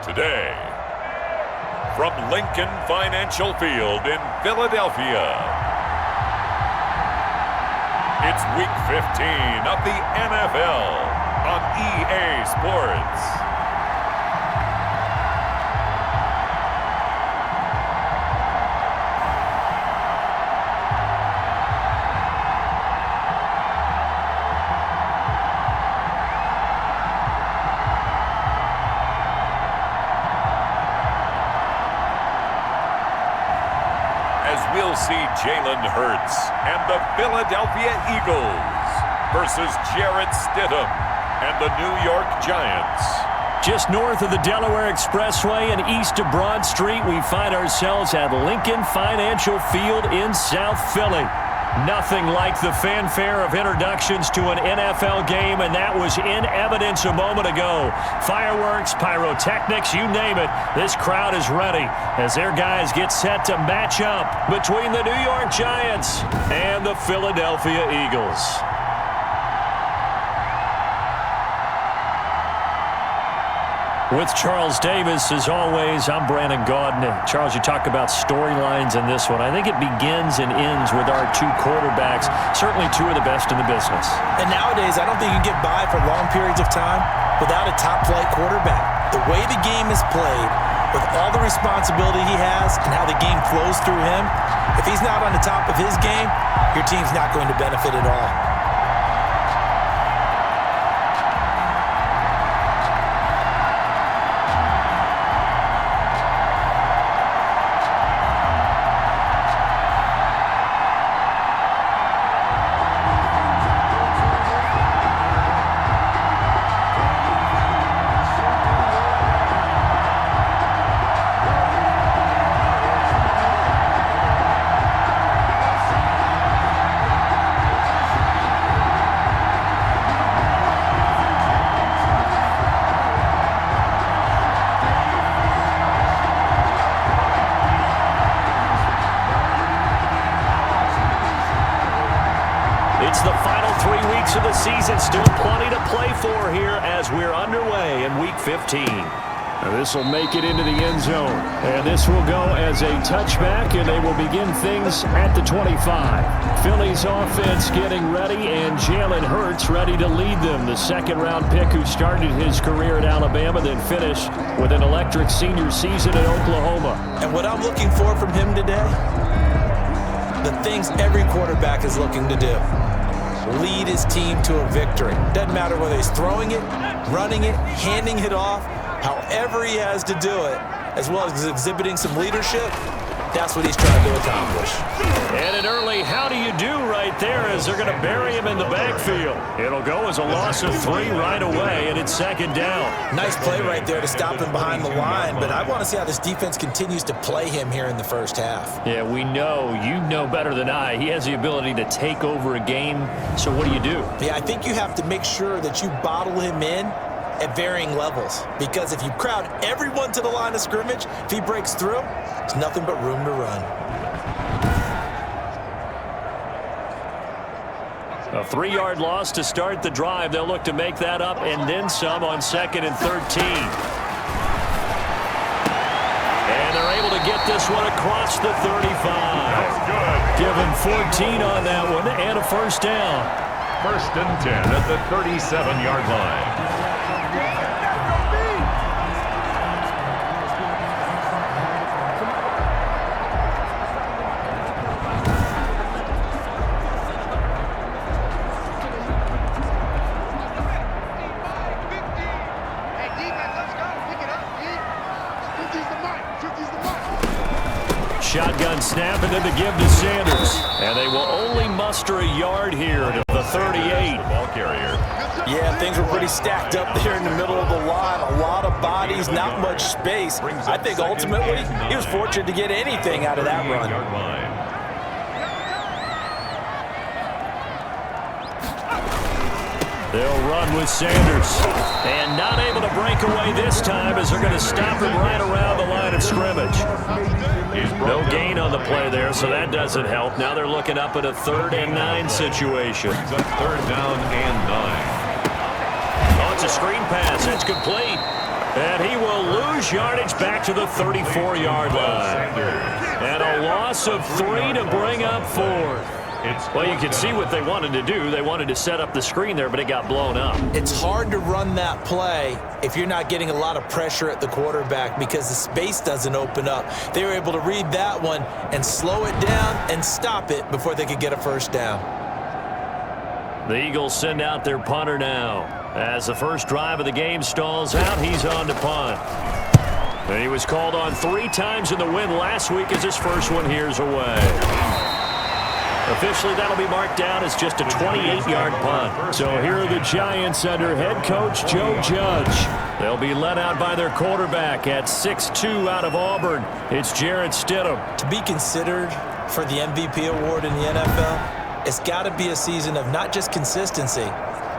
Today, from Lincoln Financial Field in Philadelphia, it's Week 15 of the NFL on EA Sports. We'll see Jalen Hurts and the Philadelphia Eagles versus Jarrett Stidham and the New York Giants. Just north of the Delaware Expressway and east of Broad Street, we find ourselves at Lincoln Financial Field in South Philly. Nothing like the fanfare of introductions to an NFL game, and that was in evidence a moment ago. Fireworks, pyrotechnics, you name it. This crowd is ready as their guys get set to match up between the New York Giants and the Philadelphia Eagles. With Charles Davis, as always, I'm Brandon Gaudin. Charles, you talk about storylines in this one. I think it begins and ends with our two quarterbacks, certainly two of the best in the business. And nowadays, I don't think you can get by for long periods of time without a top-flight quarterback. The way the game is played, with all the responsibility he has and how the game flows through him, if he's not on the top of his game, your team's not going to benefit at all. It's the final 3 weeks of the season. Still plenty to play for here as we're underway in Week 15. This will make it into the end zone. And this will go as a touchback, and they will begin things at the 25. Philly's offense getting ready, and Jalen Hurts ready to lead them. The second-round pick who started his career at Alabama, then finished with an electric senior season at Oklahoma. And what I'm looking for from him today, the things every quarterback is looking to do. Lead his team to a victory. Doesn't matter whether he's throwing it, running it, handing it off, however he has to do it, as well as exhibiting some leadership, that's what he's trying to accomplish. And an early how do you do right there as they're going to bury him in the backfield. It'll go as a loss of 3 right away, and it's second down. Nice play right there to stop him behind the line, but I want to see how this defense continues to play him here in the first half. Yeah, we know, you know better than I, he has the ability to take over a game, so what do you do? Yeah, I think you have to make sure that you bottle him in at varying levels, because if you crowd everyone to the line of scrimmage, if he breaks through, there's nothing but room to run. A 3-yard loss to start the drive. They'll look to make that up and then some on 2nd and 13. And they're able to get this one across the 35. Give him 14 on that one and a first down. 1st and 10 at the 37-yard line. Shotgun snap and then the give to Sanders. And they will only muster a yard here to the 38. Ball carrier. Yeah, things were pretty stacked up there in the middle of the line. A lot of bodies, not much space. I think ultimately he was fortunate to get anything out of that run. They'll run with Sanders. And not able to break away this time as they're going to stop him right around the line of scrimmage. No gain on the play there, so that doesn't help. Now they're looking up at a 3rd and 9 situation. 3rd down and 9. Oh, it's a screen pass. It's complete. And he will lose yardage back to the 34-yard line. And a loss of 3 to bring up 4. Well, you can see what they wanted to do. They wanted to set up the screen there, but it got blown up. It's hard to run that play if you're not getting a lot of pressure at the quarterback because the space doesn't open up. They were able to read that one and slow it down and stop it before they could get a first down. The Eagles send out their punter now. As the first drive of the game stalls out, he's on to punt. And he was called on 3 times in the win last week as his first one here's away. Officially, that'll be marked down as just a 28-yard punt. So here are the Giants under head coach Joe Judge. They'll be led out by their quarterback at 6'2" out of Auburn. It's Jarrett Stidham. To be considered for the MVP award in the NFL, it's got to be a season of not just consistency,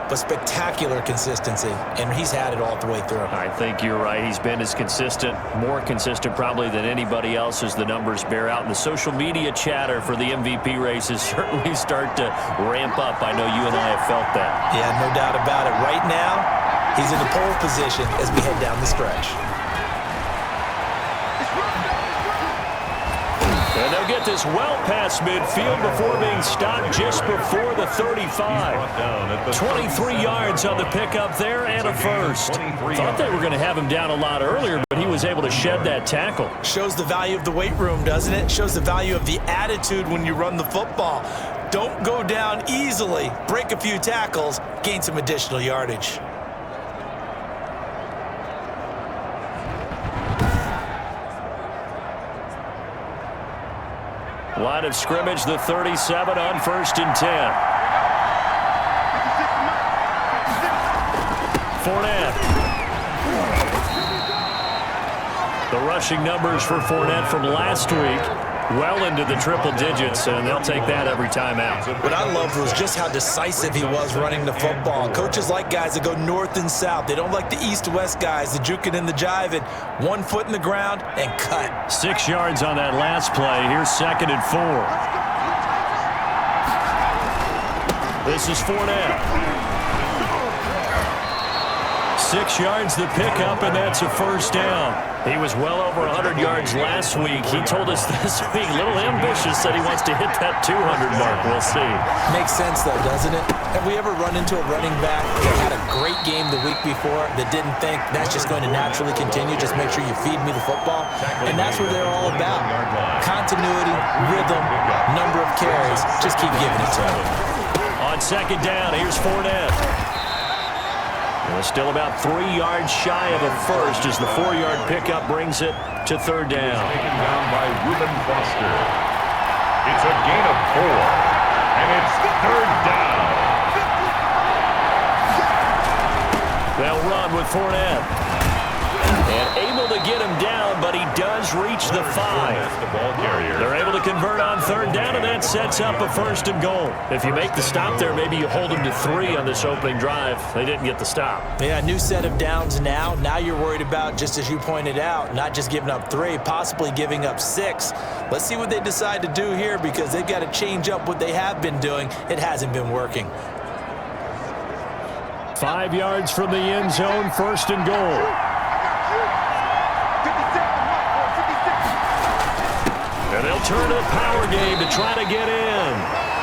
but spectacular consistency, and he's had it all the way through. I think you're right. He's been as consistent, more consistent probably than anybody else as the numbers bear out. And the social media chatter for the MVP races certainly start to ramp up. I know you and I have felt that. Yeah, no doubt about it. Right now, he's in the pole position as we head down the stretch. And they'll get this well past midfield before being stopped just before the 35. 23 yards on the pickup there and a first. Thought they were going to have him down a lot earlier, but he was able to shed that tackle. Shows the value of the weight room, doesn't it? Shows the value of the attitude when you run the football. Don't go down easily. Break a few tackles, gain some additional yardage. Line of scrimmage, the 37 on 1st and 10. Fournette. The rushing numbers for Fournette from last week, well into the triple digits, and they'll take that every time out. What I loved was just how decisive he was running the football. Coaches like guys that go north and south. They don't like the east-west guys, the juking and the jiving. 1 foot in the ground and cut. 6 yards on that last play. Here's 2nd and 4. This is Fournette. 6 yards the pickup, and that's a first down. He was well over 100 yards last week. He told us this week, a little ambitious, said he wants to hit that 200 mark. We'll see. Makes sense, though, doesn't it? Have we ever run into a running back that had a great game the week before that didn't think that's just going to naturally continue? Just make sure you feed me the football. And that's what they're all about. Continuity, rhythm, number of carries. Just keep giving it to him. On 2nd down, here's Fournette. Well, still about 3 yards shy of a first as the 4-yard pickup brings it to 3rd down. Taken down by Reuben Foster. It's a gain of 4, and it's 3rd down. They'll run with Fournette. And able to get him down, but he does reach the 5. They're able to convert on 3rd down, and that sets up a 1st and goal. If you make the stop there, maybe you hold them to 3 on this opening drive. They didn't get the stop. Yeah, new set of downs now. Now you're worried about, just as you pointed out, not just giving up 3, possibly giving up 6. Let's see what they decide to do here because they've got to change up what they have been doing. It hasn't been working. 5 yards from the end zone, 1st and goal. And they'll turn to the power game to try to get in.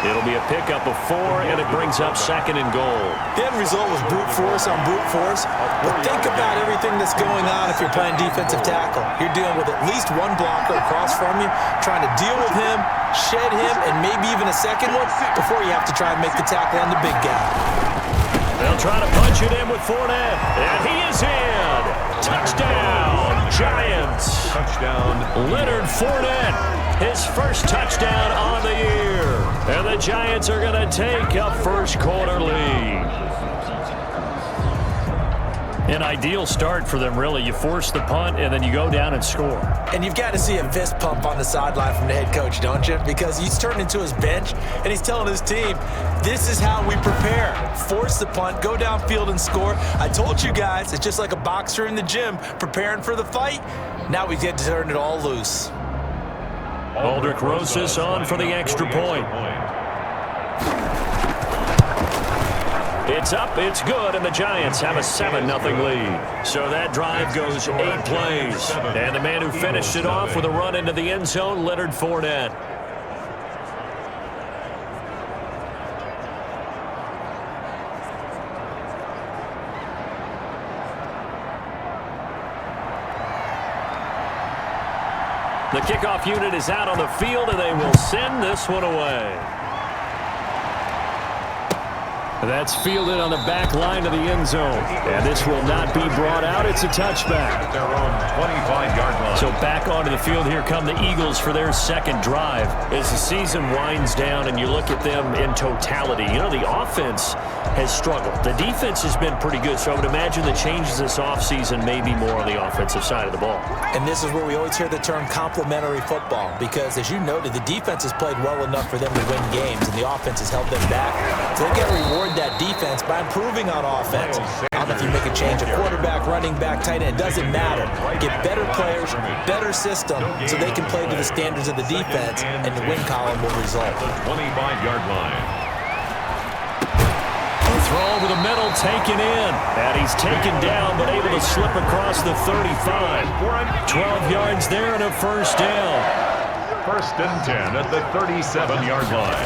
It'll be a pickup of 4, and it brings up 2nd and goal. The end result was brute force on brute force. But think about everything that's going on if you're playing defensive tackle. You're dealing with at least one blocker across from you, trying to deal with him, shed him, and maybe even a second one before you have to try and make the tackle on the big guy. They'll try to punch it in with Fournette, and he is in. Touchdown, Giants. Touchdown, Leonard Fournette. His first touchdown on the year. And the Giants are going to take a first-quarter lead. An ideal start for them, really. You force the punt, and then you go down and score. And you've got to see a fist pump on the sideline from the head coach, don't you? Because he's turned into his bench, and he's telling his team, this is how we prepare. Force the punt, go downfield and score. I told you guys, it's just like a boxer in the gym preparing for the fight. Now we get to turn it all loose. Aldrich Rosas on for the extra point. It's up, it's good, and the Giants have a 7-0 lead. So that drive goes 8 plays. And the man who finished it off with a run into the end zone, Leonard Fournette. The kickoff unit is out on the field, and they will send this one away. That's fielded on the back line of the end zone. And this will not be brought out. It's a touchback. At their own 25-yard line. So back onto the field, here come the Eagles for their second drive. As the season winds down and you look at them in totality, you know, the offense has struggled. The defense has been pretty good, so I would imagine the changes this offseason may be more on the offensive side of the ball. And this is where we always hear the term complementary football, because as you noted, the defense has played well enough for them to win games, and the offense has held them back. So they've got to reward that defense by improving on offense. I don't know if you make a change of quarterback, running back, tight end, it doesn't matter. Get better players, better system, so they can play to the standards of the defense, and the win column will result. 25-yard line. Throw over the middle, taken in. And he's taken down, but able to slip across the 35. 12 yards there and a first down. 1st and 10 at the 37-yard line.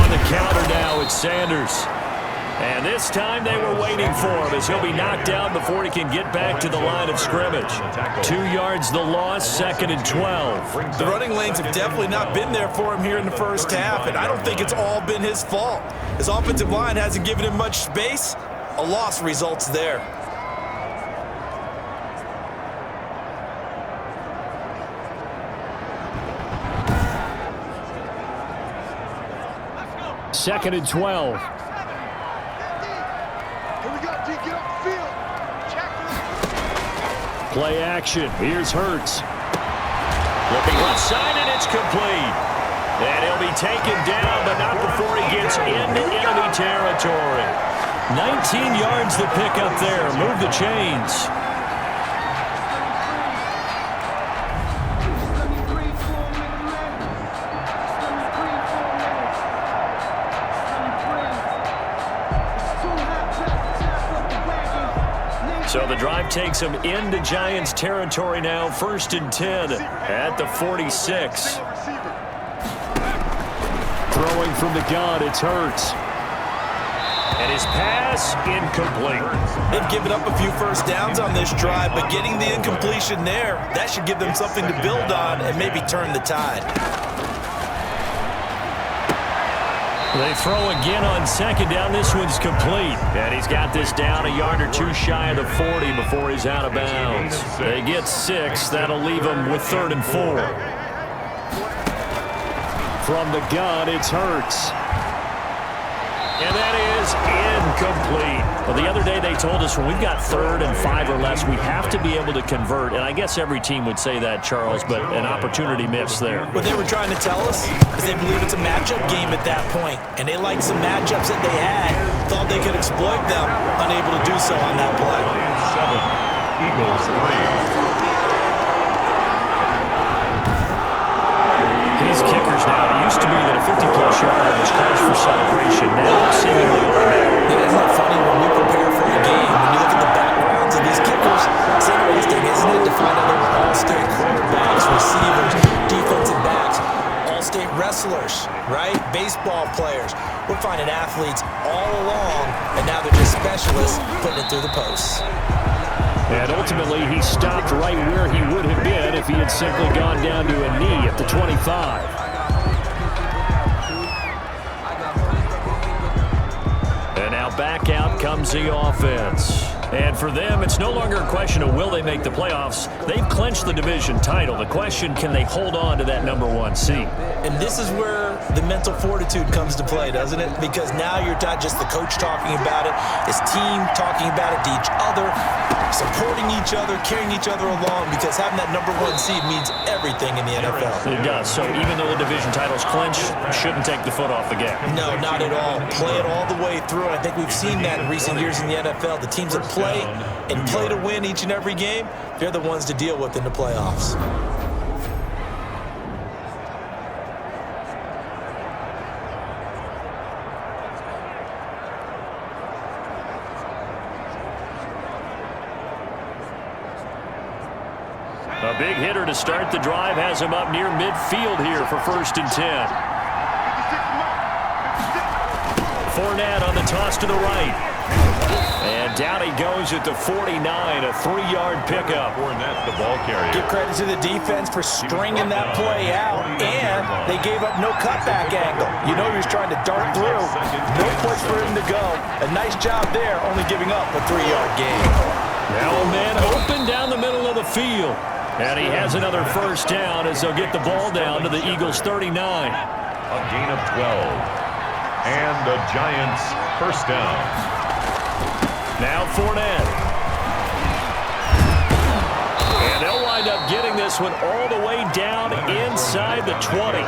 On the counter now, it's Sanders. And this time they were waiting for him as he'll be knocked down before he can get back to the line of scrimmage. 2 yards the loss, 2nd and 12. The running lanes have definitely not been there for him here in the first half, and I don't think it's all been his fault. His offensive line hasn't given him much space. A loss results there. Second and 12. Play action. Here's Hurts. Looking left side, and it's complete. And he'll be taken down, but not before he gets into enemy territory. 19 yards to pick up there. Move the chains. So the drive takes him into Giants territory now. 1st and 10 at the 46. Throwing from the gun, it's Hurts. And his pass incomplete. They've given up a few first downs on this drive, but getting the incompletion there, that should give them something to build on and maybe turn the tide. They throw again on 2nd down. This one's complete. And he's got this down a yard or 2 shy of the 40 before he's out of bounds. They get 6. That'll leave them with 3rd and 4. From the gun, it's Hurts. And that is incomplete. Well, the other day they told us when we've got 3rd and 5 or less, we have to be able to convert. And I guess every team would say that, Charles, but an opportunity missed there. What they were trying to tell us is they believe it's a matchup game at that point, and they liked some matchups that they had, thought they could exploit them, unable to do so on that play. 7, Eagles 3. These kickers now, it used to be that a 50-plus yarder was cause for celebration. Now it's seemingly automatic. Isn't it funny when we prepare for a game, when you look at the backgrounds of these kickers, it's interesting, isn't it, to find out they're all-state quarterbacks, receivers, defensive backs, all-state wrestlers, right? Baseball players. We're finding athletes all along, and now they're just specialists putting it through the posts. And ultimately, he stopped right where he would have been if he had simply gone down to a knee at the 25. And now back out comes the offense. And for them, it's no longer a question of will they make the playoffs. They've clinched the division title. The question, can they hold on to that #1 seed? And this is where the mental fortitude comes to play, doesn't it? Because now you're not just the coach talking about it, his team talking about it to each other, supporting each other, carrying each other along, because having that #1 seed means everything in the NFL. It does. So even though the division title's clinched, shouldn't take the foot off the gas. No, not at all. Play it all the way through. I think we've seen that in recent years in the NFL. The teams that play and play to win each and every game, they're the ones to deal with in the playoffs. A big hitter to start the drive has him up near midfield here for 1st and 10. Fournette on the toss to the right. And down he goes at the 49, a 3-yard pickup. Fournette, the ball carrier. Give credit to the defense for stringing that play out, and they gave up no cutback angle. You know he was trying to dart through. No place for him to go. A nice job there, only giving up a 3-yard gain. Now a man open down the middle of the field. And he has another 1st down as they'll get the ball down to the Eagles' 39. A gain of 12. And the Giants' 1st down. Now Fournette. And they'll wind up getting this one all the way down inside the 20.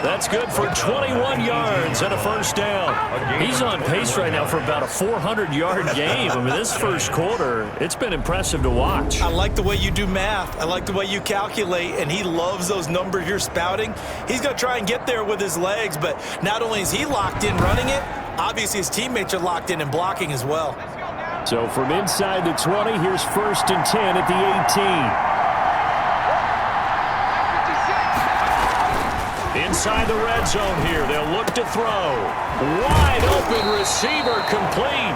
That's good for 21 yards and a 1st down. He's on pace right now for about a 400-yard game. I mean, this 1st quarter, it's been impressive to watch. I like the way you do math. I like the way you calculate, and he loves those numbers you're spouting. He's going to try and get there with his legs, but not only is he locked in running it, obviously his teammates are locked in and blocking as well. So from inside the 20, here's 1st and 10 at the 18. Inside the red zone here, they'll look to throw. Wide open receiver complete.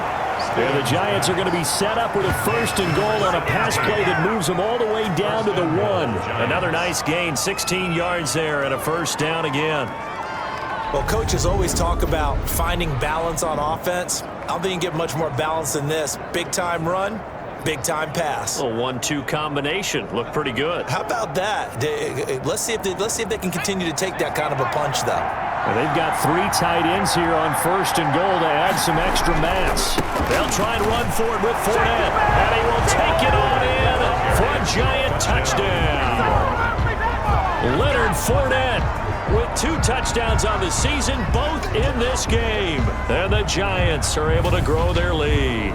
And the Giants are going to be set up with a 1st and goal on a pass play that moves them all the way down to the 1. Another nice gain, 16 yards there and a 1st down again. Well, coaches always talk about finding balance on offense. I don't think you can get much more balance than this. Big-time run, big-time pass. A 1-2 combination. Looked pretty good. How about that? Let's see if they can continue to take that kind of a punch, though. Well, they've got 3 tight ends here on 1st and goal to add some extra mass. They'll try and run forward with Fournette, and he will take it on in for a Giant touchdown. Leonard Fournette with 2 touchdowns on the season, both in this game. And the Giants are able to grow their lead.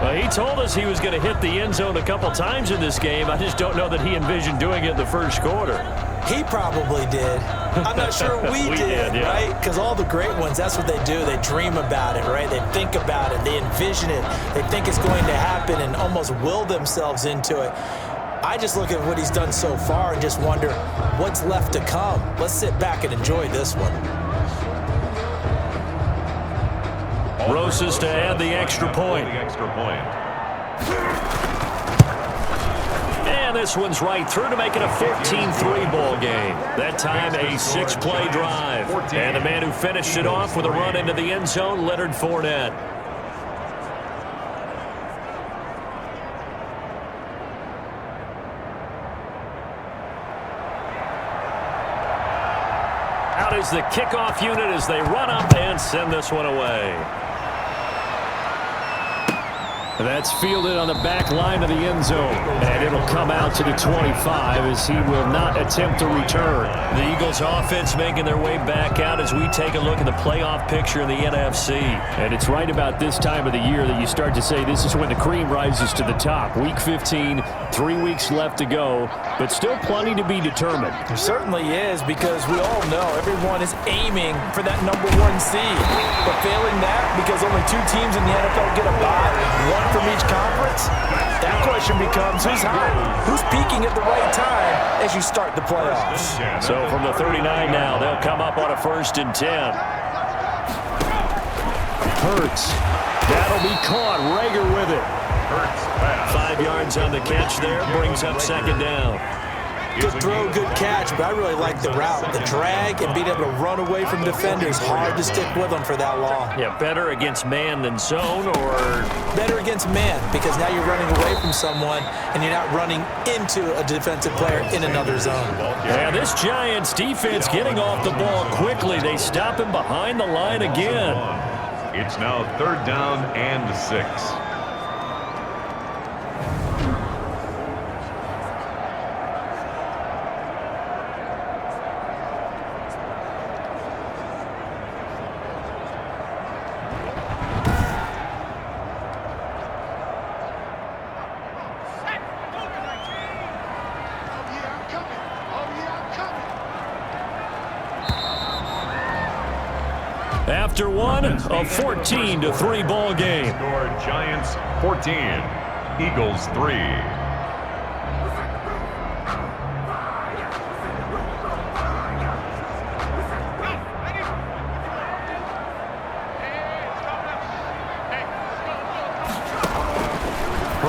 Well, he told us he was going to hit the end zone a couple times in this game. I just don't know that he envisioned doing it in the 1st quarter. He probably did. I'm not sure we did, yeah. right? Because all the great ones, that's what they do. They dream about it, right? They think about it. They envision it. They think it's going to happen and almost will themselves into it. I just look at what he's done so far and just wonder what's left to come. Let's sit back and enjoy this one. Rosas to add the extra point. And this one's right through to make it a 14-3 ball game. That time a 6-play drive. And the man who finished it off with a run into the end zone, Leonard Fournette. Out is the kickoff unit as they run up and send this one away. That's fielded on the back line of the end zone. And it'll come out to the 25 as he will not attempt to return. The Eagles offense making their way back out as we take a look at the playoff picture in the NFC. And it's right about this time of the year that you start to say this is when the cream rises to the top. Week 15, 3 weeks left to go, but still plenty to be determined. There certainly is, because we all know everyone is aiming for that #1 seed. But failing that, because only 2 teams in the NFL get a bye, 1 from each conference, that question becomes who's hot, who's peaking at the right time as you start the playoffs. So from the 39 now, they'll come up on a 1st and 10. Hurts. That'll be caught. Rager with it. 5 yards on the catch there, brings up 2nd down. Good throw, good catch, but I really like the route. The drag and being able to run away from defenders, hard to stick with them for that long. Yeah, better against man than zone, or? Better against man, because now you're running away from someone and you're not running into a defensive player in another zone. Yeah, this Giants defense getting off the ball quickly. They stop him behind the line again. It's now 3rd down and 6. After one, a 14-3 ball game. Score Giants 14, Eagles 3.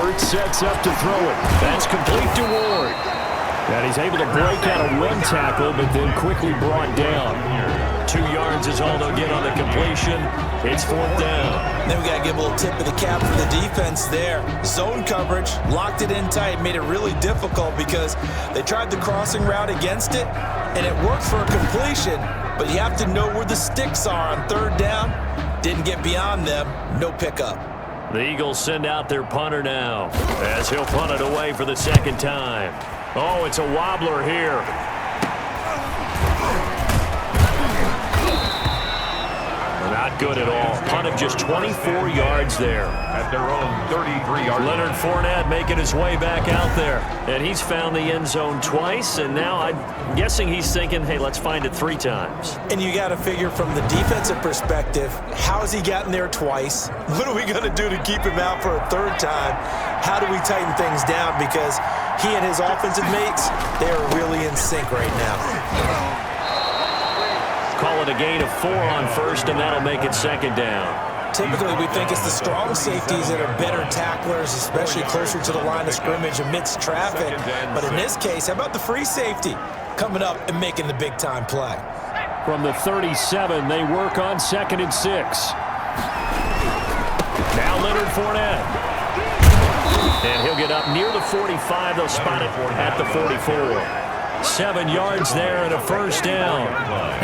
Hurts sets up to throw it. That's complete to Ward. And he's able to break out a run tackle, but then quickly brought down. 2 yards is all they'll get on the completion. It's 4th down. Then we got to give a little tip of the cap for the defense there. Zone coverage, locked it in tight, made it really difficult because they tried the crossing route against it, and it worked for a completion, but you have to know where the sticks are on 3rd down. Didn't get beyond them, no pickup. The Eagles send out their punter now as he'll punt it away for the 2nd time. Oh, it's a wobbler here. Not good at all. Punt of just 24 yards there. At their own 33-yard line. Leonard Fournette making his way back out there. And he's found the end zone twice, and now I'm guessing he's thinking, hey, let's find it 3 times. And you got to figure from the defensive perspective, how has he gotten there twice? What are we going to do to keep him out for a 3rd time? How do we tighten things down? Because he and his offensive mates, they are really in sync right now. Call it a gain of 4 on 1st, and that'll make it 2nd down. Typically, we think it's the strong safeties that are better tacklers, especially closer to the line of scrimmage amidst traffic. But in this case, how about the free safety coming up and making the big-time play? From the 37, they work on 2nd and 6. Now Leonard Fournette. And he'll get up near the 45. They'll spot it at the 44. 7 yards there and a 1st down.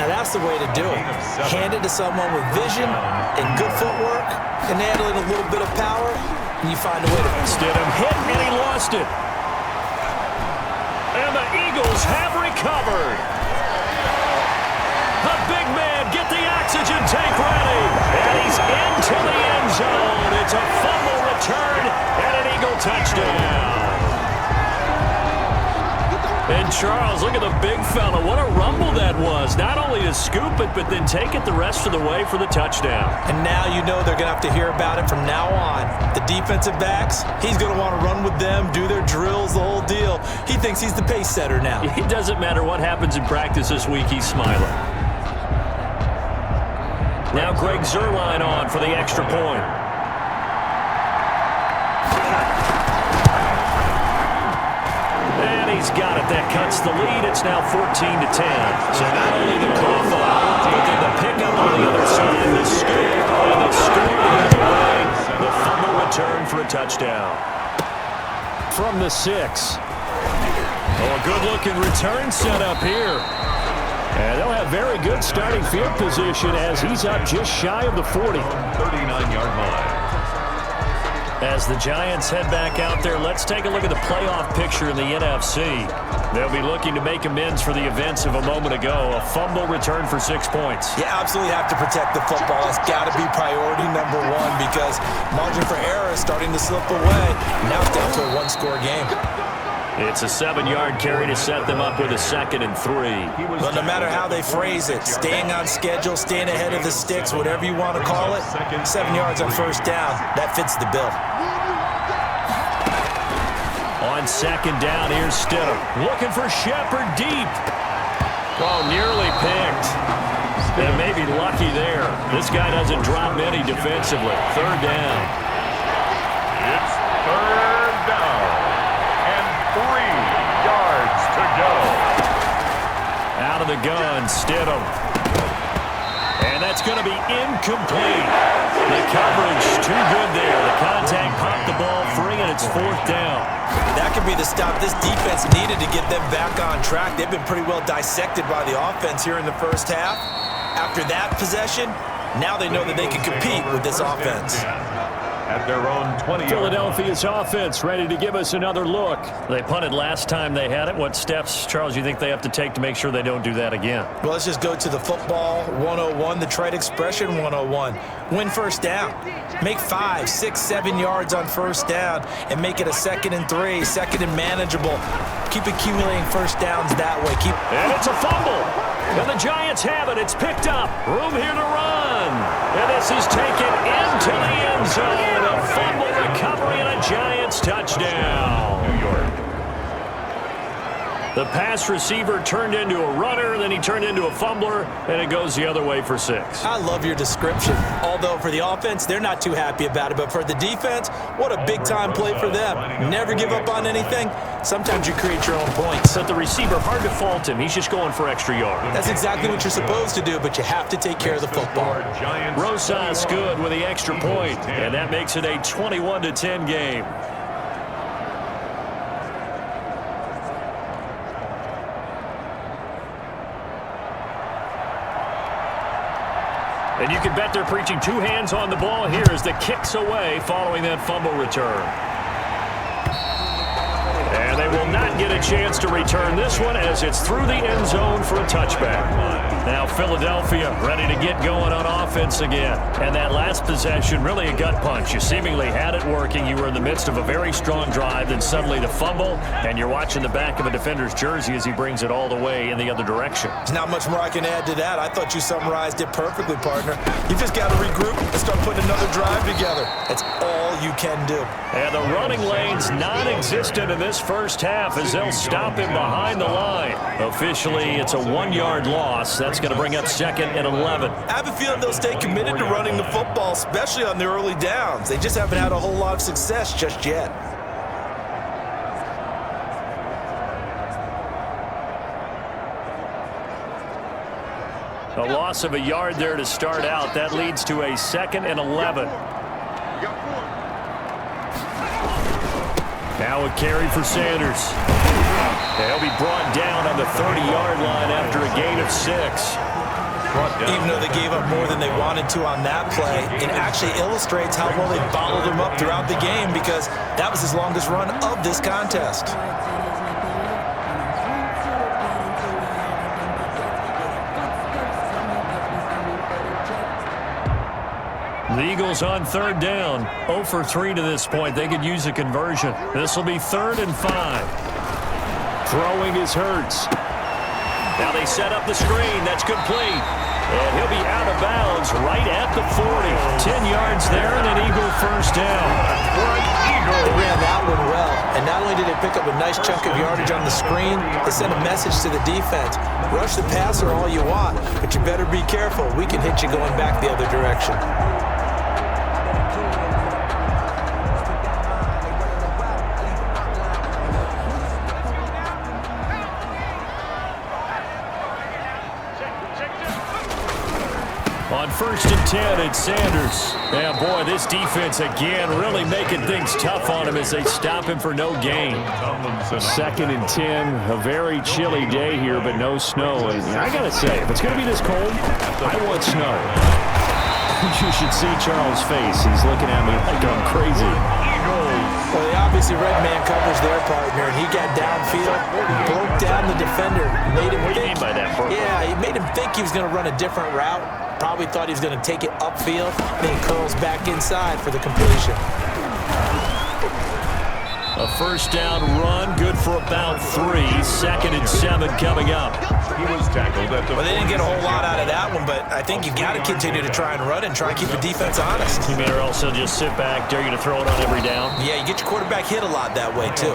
Now that's the way to do it. Hand it to someone with vision and good footwork, and add a little bit of power, and you find a way to Stidham hit, and he lost it. And the Eagles have recovered. The big man, get the oxygen tank ready. And he's into the end zone. It's a fumble return and an Eagle touchdown. And Charles, look at the big fella. What a rumble that was. Not only to scoop it, but then take it the rest of the way for the touchdown. And now you know they're going to have to hear about it from now on. The defensive backs, he's going to want to run with them, do their drills, the whole deal. He thinks he's the pace setter now. It doesn't matter what happens in practice this week, he's smiling. Now Greg Zuerlein on for the extra point. He's got it. That cuts the lead. It's now 14-10. So not only the cough up, but then the pickup on the other side, the scoop, and the scoop the way. The fumble return for a touchdown. From the 6. Oh, a good-looking return set up here. And they'll have very good starting field position as he's up just shy of the 40. 39-yard line. As the Giants head back out there, let's take a look at the playoff picture in the NFC. They'll be looking to make amends for the events of a moment ago. A fumble return for 6 points. You absolutely have to protect the football. That's got to be priority number 1 because margin for error is starting to slip away. Now it's down to a 1-score game. It's a 7-yard carry to set them up with a 2nd and 3. Well, no matter how they phrase it, staying on schedule, staying ahead of the sticks, whatever you want to call it, 7 yards on 1st down, that fits the bill. On 2nd down, here's Stidham. Looking for Shepard deep. Oh, nearly picked. And maybe lucky there. This guy doesn't drop many defensively. 3rd down. It's 3rd down. And 3 yards to go. Out of the gun, Stidham. And that's going to be incomplete. The coverage too good there. The contact popped the ball free, and it's 4th down. That could be the stop this defense needed to get them back on track. They've been pretty well dissected by the offense here in the 1st half. After that possession, now they know that they can compete with this offense. At their own 20. Philadelphia's offense ready to give us another look. They punted last time they had it. What steps, Charles, you think they have to take to make sure they don't do that again? Well, let's just go to the football 101, the trade expression 101. Win 1st down. Make 5, 6, 7 yards on 1st down and make it a 2nd and 3, 2nd and manageable. Keep accumulating 1st downs that way. And it's a fumble. And the Giants have it. It's picked up. Room here to run. And this is taken into the end zone. A fumble recovery and a Giants touchdown. New York. The pass receiver turned into a runner, then he turned into a fumbler, and it goes the other way for 6. I love your description. Although for the offense, they're not too happy about it. But for the defense, what a big-time play for them. Never give up on anything. Sometimes you create your own points. But the receiver, hard to fault him. He's just going for extra yard. That's exactly what you're supposed to do, but you have to take care of the football. Rosas good with the extra point, and that makes it a 21-10 game. And you can bet they're preaching 2 hands on the ball here as the kick's away following that fumble return. And they will not get a chance to return this one as it's through the end zone for a touchback. Now Philadelphia ready to get going on offense again. And that last possession, really a gut punch. You seemingly had it working. You were in the midst of a very strong drive, then suddenly the fumble, and you're watching the back of a defender's jersey as he brings it all the way in the other direction. There's not much more I can add to that. I thought you summarized it perfectly, partner. You just got to regroup and start putting another drive together. That's all you can do. And the running lane's non-existent in this first half as they'll stop him behind the line. Officially, it's a 1-yard loss. That's going to bring up 2nd and 11. I have a feeling they'll stay committed to running the football, especially on the early downs. They just haven't had a whole lot of success just yet. A loss of a yard there to start out. That leads to a 2nd and 11. Now a carry for Sanders. They'll be brought down on the 30-yard line after a gain of 6. Even though they gave up more than they wanted to on that play, it actually illustrates how well they bottled them up throughout the game because that was his longest run of this contest. The Eagles on 3rd down. 0 for 3 to this point. They could use a conversion. This will be 3rd and 5. Throwing is Hurts. Now they set up the screen. That's complete. And he'll be out of bounds right at the 40. 10 yards there and an Eagle first down. They ran that one well. And not only did they pick up a nice chunk of yardage on the screen, they sent a message to the defense. Rush the passer all you want, but you better be careful. We can hit you going back the other direction. On 1st and 10, it's Sanders. Yeah, boy, this defense again really making things tough on him as they stop him for no gain. 2nd and 10, a very chilly day here, but no snow. And I got to say, if it's going to be this cold, I want snow. You should see Charles' face. He's looking at me like I'm crazy. Well, they obviously red man covers their partner, and he got downfield, broke down the defender, made him What do you mean by that, Burke? Yeah, he made him think he was going to run a different route. Probably thought he was going to take it upfield, then he curls back inside for the completion. A first down run, good for about 3. 2nd and 7 coming up. He was tackled at the... Well, they didn't get a whole lot out of that one, but I think you got to continue to try and run and try and keep the defense honest. You may also just sit back, dare you to throw it on every down. Yeah, you get your quarterback hit a lot that way, too.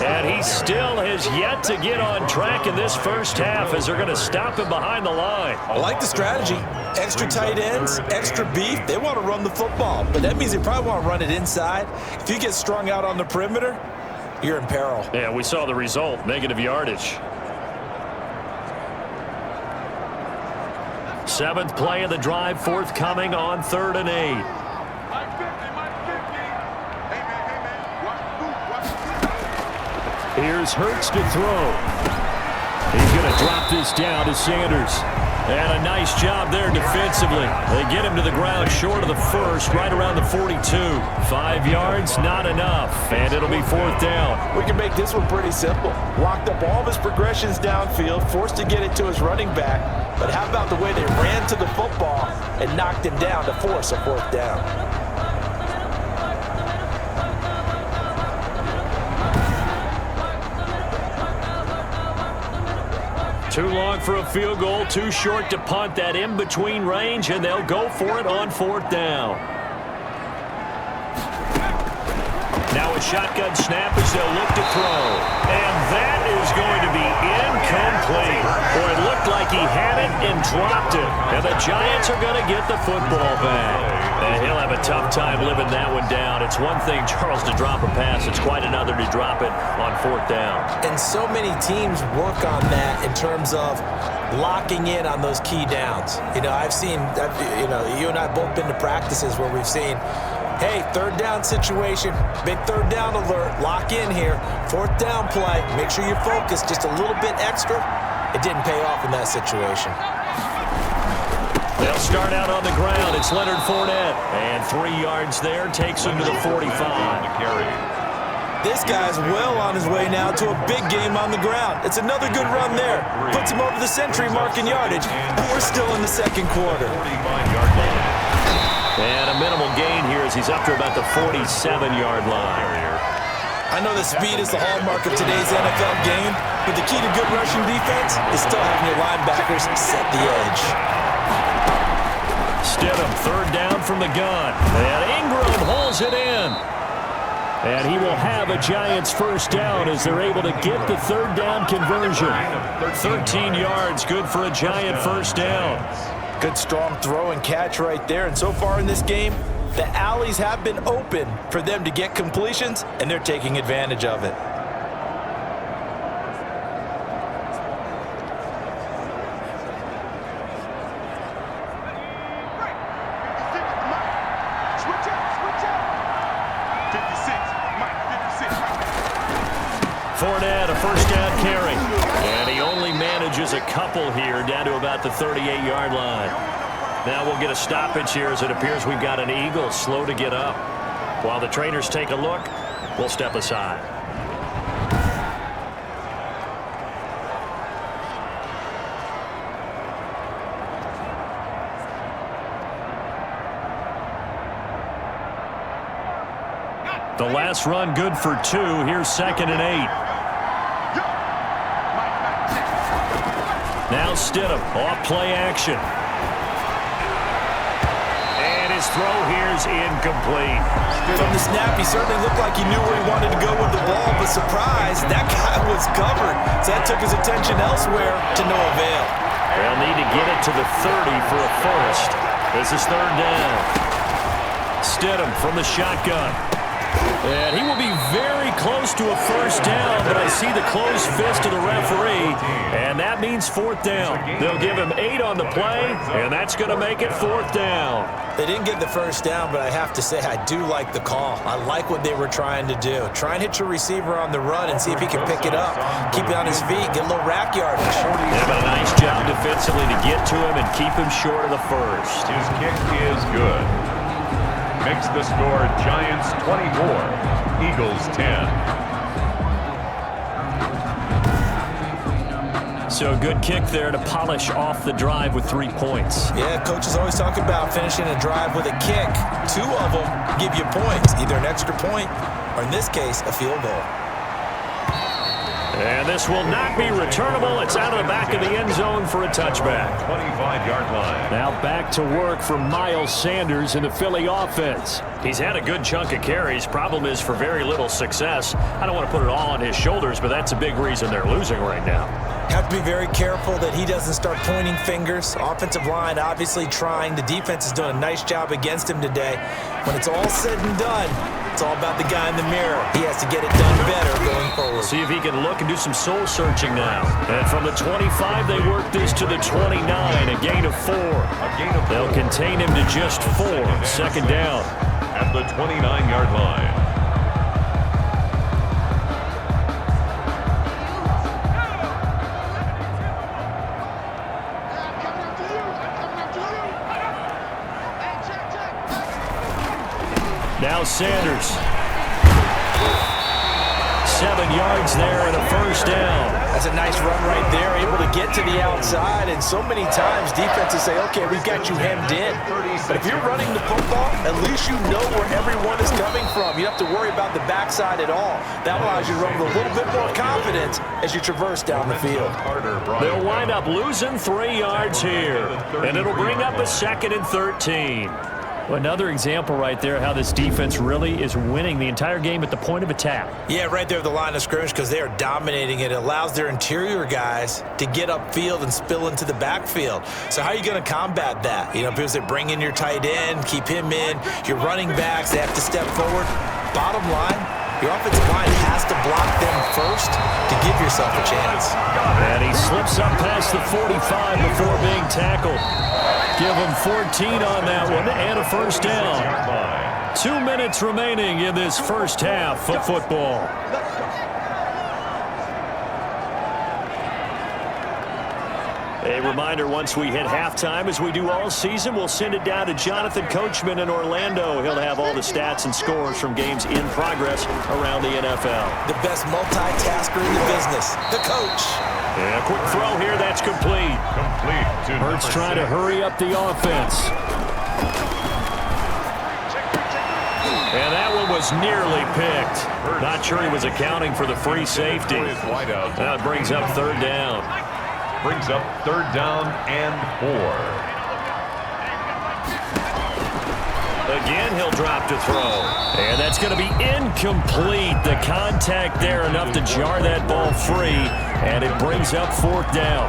And he still has yet to get on track in this first half as they're going to stop him behind the line. I like the strategy. Extra tight ends, extra beef. They want to run the football, but that means they probably want to run it inside. If you get strung out on the perimeter, you're in peril. Yeah, we saw the result, negative yardage. 7th play of the drive forthcoming on 3rd and 8. Here's Hurts to throw. He's going to drop this down to Sanders. And a nice job there defensively. They get him to the ground short of the first, right around the 42. 5 yards, not enough. And it'll be 4th down. We can make this one pretty simple. Locked up all of his progressions downfield, forced to get it to his running back. But how about the way they ran to the football and knocked him down to force a 4th down? Too long for a field goal, too short to punt. That in-between range, and they'll go for it on 4th down. Now a shotgun snap as they'll look to throw. And that is going to be incomplete. Boy, it looked like he had it and dropped it. And the Giants are going to get the football back. And he'll have a tough time living that one down. It's one thing, Charles, to drop a pass. It's quite another to drop it on 4th down. And so many teams work on that in terms of locking in on those key downs. You know, you and I both been to practices where we've seen, hey, 3rd down situation, big 3rd down alert, lock in here, 4th down play, make sure you're focused just a little bit extra. It didn't pay off in that situation. They'll start out on the ground. It's Leonard Fournette. And 3 yards there takes him to the 45. This guy's well on his way now to a big game on the ground. It's another good run there. Puts him over the century mark in yardage. We're still in the 2nd quarter. And a minimal gain here as he's up to about the 47-yard line. I know the speed is the hallmark of today's NFL game, but the key to good rushing defense is still having your linebackers set the edge. Stidham, 3rd down from the gun. And Ingram hauls it in. And he will have a Giants 1st down as they're able to get the 3rd down conversion. 13 yards, good for a Giant 1st down. Good strong throw and catch right there. And so far in this game, the alleys have been open for them to get completions, and they're taking advantage of it. Fournette, a 1st down carry. And he only manages a couple here down to about the 38-yard line. Now we'll get a stoppage here as it appears we've got an Eagle slow to get up. While the trainers take a look, we'll step aside. The last run good for 2. Here's 2nd and 8. Now Stidham, off play action. And his throw here is incomplete. From the snap, he certainly looked like he knew where he wanted to go with the ball, but surprise, that guy was covered. So that took his attention elsewhere to no avail. They'll need to get it to the 30 for a 1st. This is 3rd down. Stidham from the shotgun. And he will be very close to a 1st down, but I see the closed fist of the referee, and that means 4th down. They'll give him 8 on the play, and that's going to make it 4th down. They didn't get the 1st down, but I have to say I do like the call. I like what they were trying to do. Try and hit your receiver on the run and see if he can pick it up. Keep it on his feet, get a little rack yardage. Yeah, but a nice job defensively to get to him and keep him short of the 1st. His kick is good. Makes the score Giants 24, Eagles 10. So a good kick there to polish off the drive with 3 points. Yeah, coaches always talk about finishing a drive with a kick. 2 of them give you points, either an extra point or, in this case, a field goal. And this will not be returnable. It's out of the back of the end zone for a touchback. 25-yard line. Now back to work for Miles Sanders in the Philly offense. He's had a good chunk of carries. Problem is for very little success. I don't want to put it all on his shoulders, but that's a big reason they're losing right now. Have to be very careful that he doesn't start pointing fingers. Offensive line obviously trying. The defense is doing a nice job against him today. When it's all said and done, it's all about the guy in the mirror. He has to get it done better going forward. See if he can look and do some soul searching now. And from the 25, they work this to the 29, a gain of 4. They'll contain him to just 4. 2nd down. At the 29-yard line. Now Sanders. 7 yards there and a 1st down. That's a nice run right there, able to get to the outside. And so many times defenses say, okay, we've got you hemmed in. But if you're running the football, at least you know where everyone is coming from. You don't have to worry about the backside at all. That allows you to run with a little bit more confidence as you traverse down the field. They'll wind up losing 3 yards here. And it'll bring up a 2nd and 13. Another example right there how this defense really is winning the entire game at the point of attack. Yeah, right there at the line of scrimmage because they are dominating it. It allows their interior guys to get upfield and spill into the backfield. So how are you going to combat that? You know, because they bring in your tight end, keep him in. Your running backs, they have to step forward. Bottom line, your offensive line has to block them first to give yourself a chance. And he slips up past the 45 before being tackled. Give him 14 on that one and a first down. 2 minutes remaining in this first half of football. A reminder, once we hit halftime, as we do all season, we'll send it down to Jonathan Coachman in Orlando. He'll have all the stats and scores from games in progress around the NFL. The best multitasker in the business, the coach. Yeah, quick throw here. That's complete. Hurts trying to hurry up the offense. And that one was nearly picked. Not sure he was accounting for the free safety. Now it brings up third down. Brings up third down and 4. Again, he'll drop to throw. And that's going to be incomplete. The contact there enough to jar that ball free. And it brings up fourth down.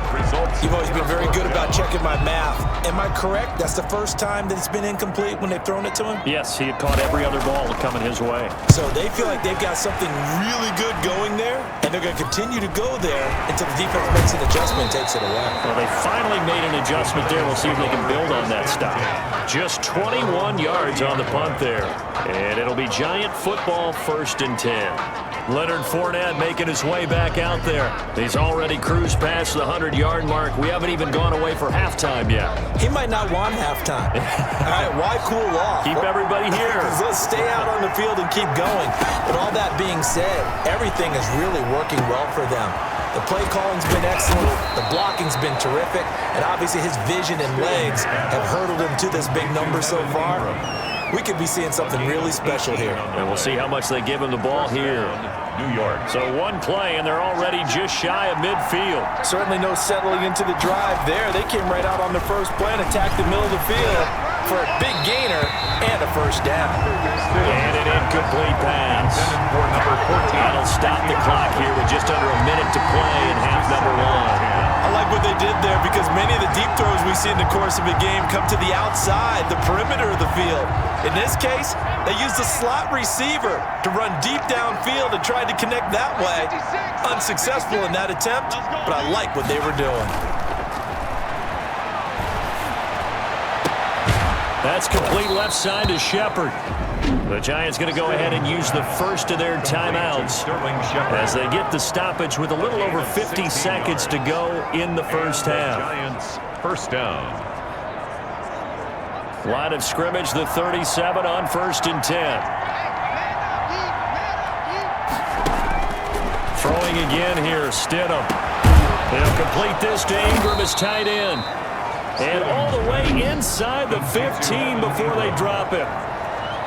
You've always been very good about checking my math. Am I correct? That's the first time that it's been incomplete when they've thrown it to him? Yes, he had caught every other ball coming his way. So they feel like they've got something really good going there, and they're going to continue to go there until the defense makes an adjustment and takes it away. Well, they finally made an adjustment there. We'll see if they can build on that stop. Just 21 yards on the punt there. And it'll be Giant football, 1st and 10. Leonard Fournette making his way back out there. He's already cruised past the 100-yard mark. We haven't even gone away for halftime yet. He might not want halftime. All right, why cool off? Keep everybody here. Let's stay out on the field and keep going. But all that being said, everything is really working well for them. The play calling's been excellent. The blocking's been terrific. And obviously his vision and legs have hurdled him to this big number so far. We could be seeing something really special here. And we'll see how much they give him the ball here. New York. So one play, and they're already just shy of midfield. Certainly no settling into the drive there. They came right out on the first play and attacked the middle of the field for a big gainer and a first down. And an incomplete pass. For number 14. That'll stop the clock here with just under a minute to play in half number 1. I like what they did there because many of the deep throws we see in the course of a game come to the outside, the perimeter of the field. In this case, they used a slot receiver to run deep downfield and tried to connect that way. Unsuccessful in that attempt, but I like what they were doing. That's complete left side to Shepard. The Giants going to go ahead and use the first of their timeouts as they get the stoppage with a little over 50 seconds to go in the first half. Giants first down. Line of scrimmage, the 37 on 1st and 10. Throwing again here, Stidham. They'll complete this to Ingram as tight end. And all the way inside the 15 before they drop it.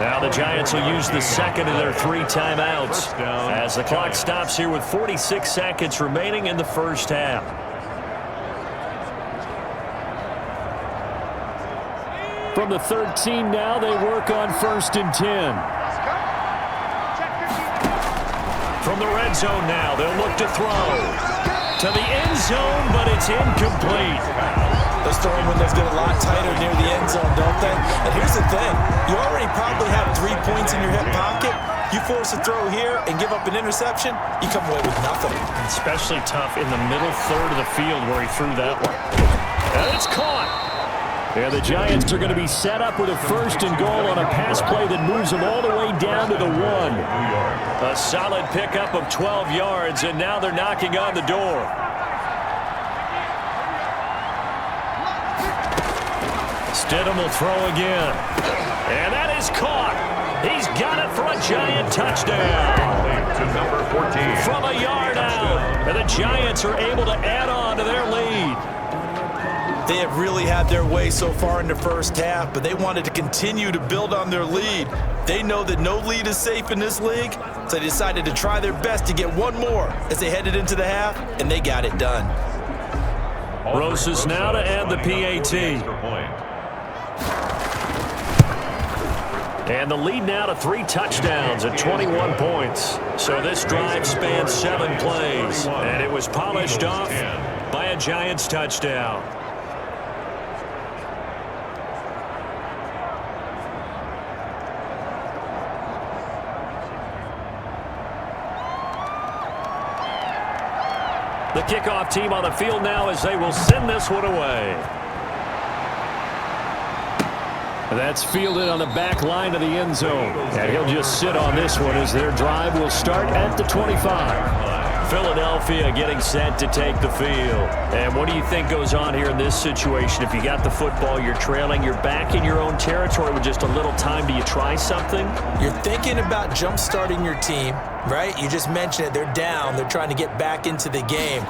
Now the Giants will use the second of their 3 timeouts as the clock stops here with 46 seconds remaining in the first half. From the 13 now, they work on 1st and 10. From the red zone now, they'll look to throw. To the end zone, but it's incomplete. Those throwing windows get a lot tighter near the end zone, don't they? And here's the thing. You already probably have 3 points in your hip pocket. You force a throw here and give up an interception, you come away with nothing. Especially tough in the middle third of the field where he threw that one. And it's caught. And the Giants are going to be set up with a 1st and goal on a pass play that moves them all the way down to the 1. A solid pickup of 12 yards, and now they're knocking on the door. Stidham will throw again. And that is caught. He's got it for a Giant touchdown. To number 14. From a yard out. And the Giants are able to add on to their lead. They have really had their way so far in the first half, but they wanted to continue to build on their lead. They know that no lead is safe in this league, so they decided to try their best to get one more as they headed into the half, and they got it done. Rosas now to add the PAT. And the lead now to 3 touchdowns at 21 points. So this drive spanned 7 plays, and it was polished off by a Giants touchdown. The kickoff team on the field now as they will send this one away. That's fielded on the back line of the end zone. And he'll just sit on this one as their drive will start at the 25. Philadelphia getting set to take the field. And what do you think goes on here in this situation? If you got the football, you're trailing, you're back in your own territory with just a little time. Do you try something? You're thinking about jump-starting your team, right? You just mentioned it. They're down. They're trying to get back into the game.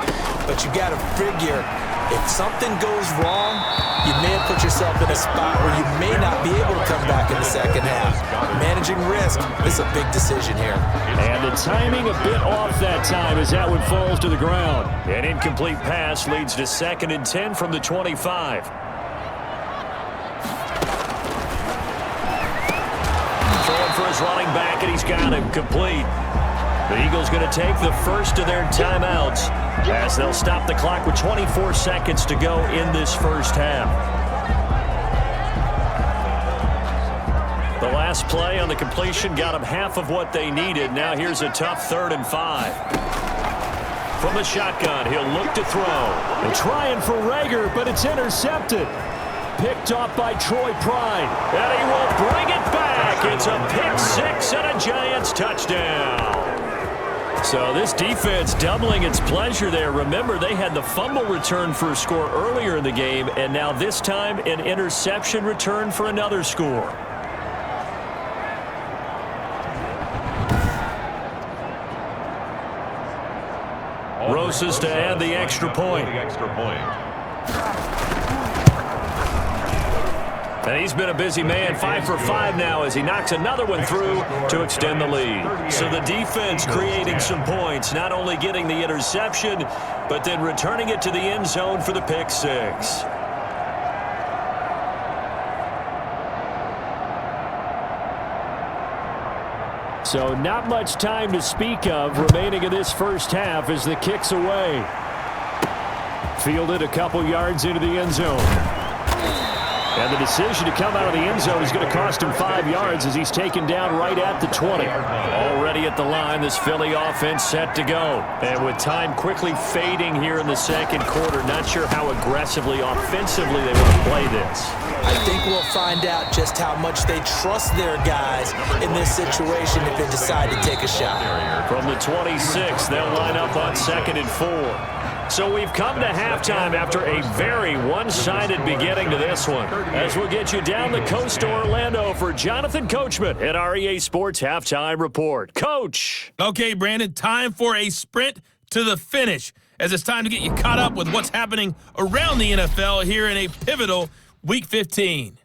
But you got to figure, if something goes wrong, you may have put yourself in a spot where you may not be able to come back in the second half. Managing risk, this is a big decision here. And the timing a bit off that time as that one falls to the ground. An incomplete pass leads to 2nd and 10 from the 25. Throwing for his running back, and he's got him complete. The Eagles going to take the first of their timeouts as they'll stop the clock with 24 seconds to go in this first half. The last play on the completion got them half of what they needed. Now here's a tough 3rd and 5. From the shotgun, he'll look to throw. They're trying for Rager, but it's intercepted. Picked off by Troy Pride. And he will bring it back. It's a pick 6 and a Giants touchdown. So this defense doubling its pleasure there. Remember, they had the fumble return for a score earlier in the game, and now this time an interception return for another score. Rosas to add the extra point. And he's been a busy man, 5 for 5 now as he knocks another one through to extend the lead. So the defense creating some points, not only getting the interception, but then returning it to the end zone for the pick 6. So not much time to speak of remaining in this first half as the kick's away. Fielded a couple yards into the end zone. And the decision to come out of the end zone is going to cost him 5 yards as he's taken down right at the 20. Already at the line, this Philly offense set to go. And with time quickly fading here in the second quarter, not sure how aggressively, offensively they want to play this. I think we'll find out just how much they trust their guys in this situation if they decide to take a shot. From the 26, they'll line up on 2nd and 4. So we've come to halftime after a very one-sided beginning to this one. As we'll get you down the coast to Orlando for Jonathan Coachman at our EA Sports Halftime Report. Coach! Okay, Brandon, time for a sprint to the finish, as it's time to get you caught up with what's happening around the NFL here in a pivotal Week 15.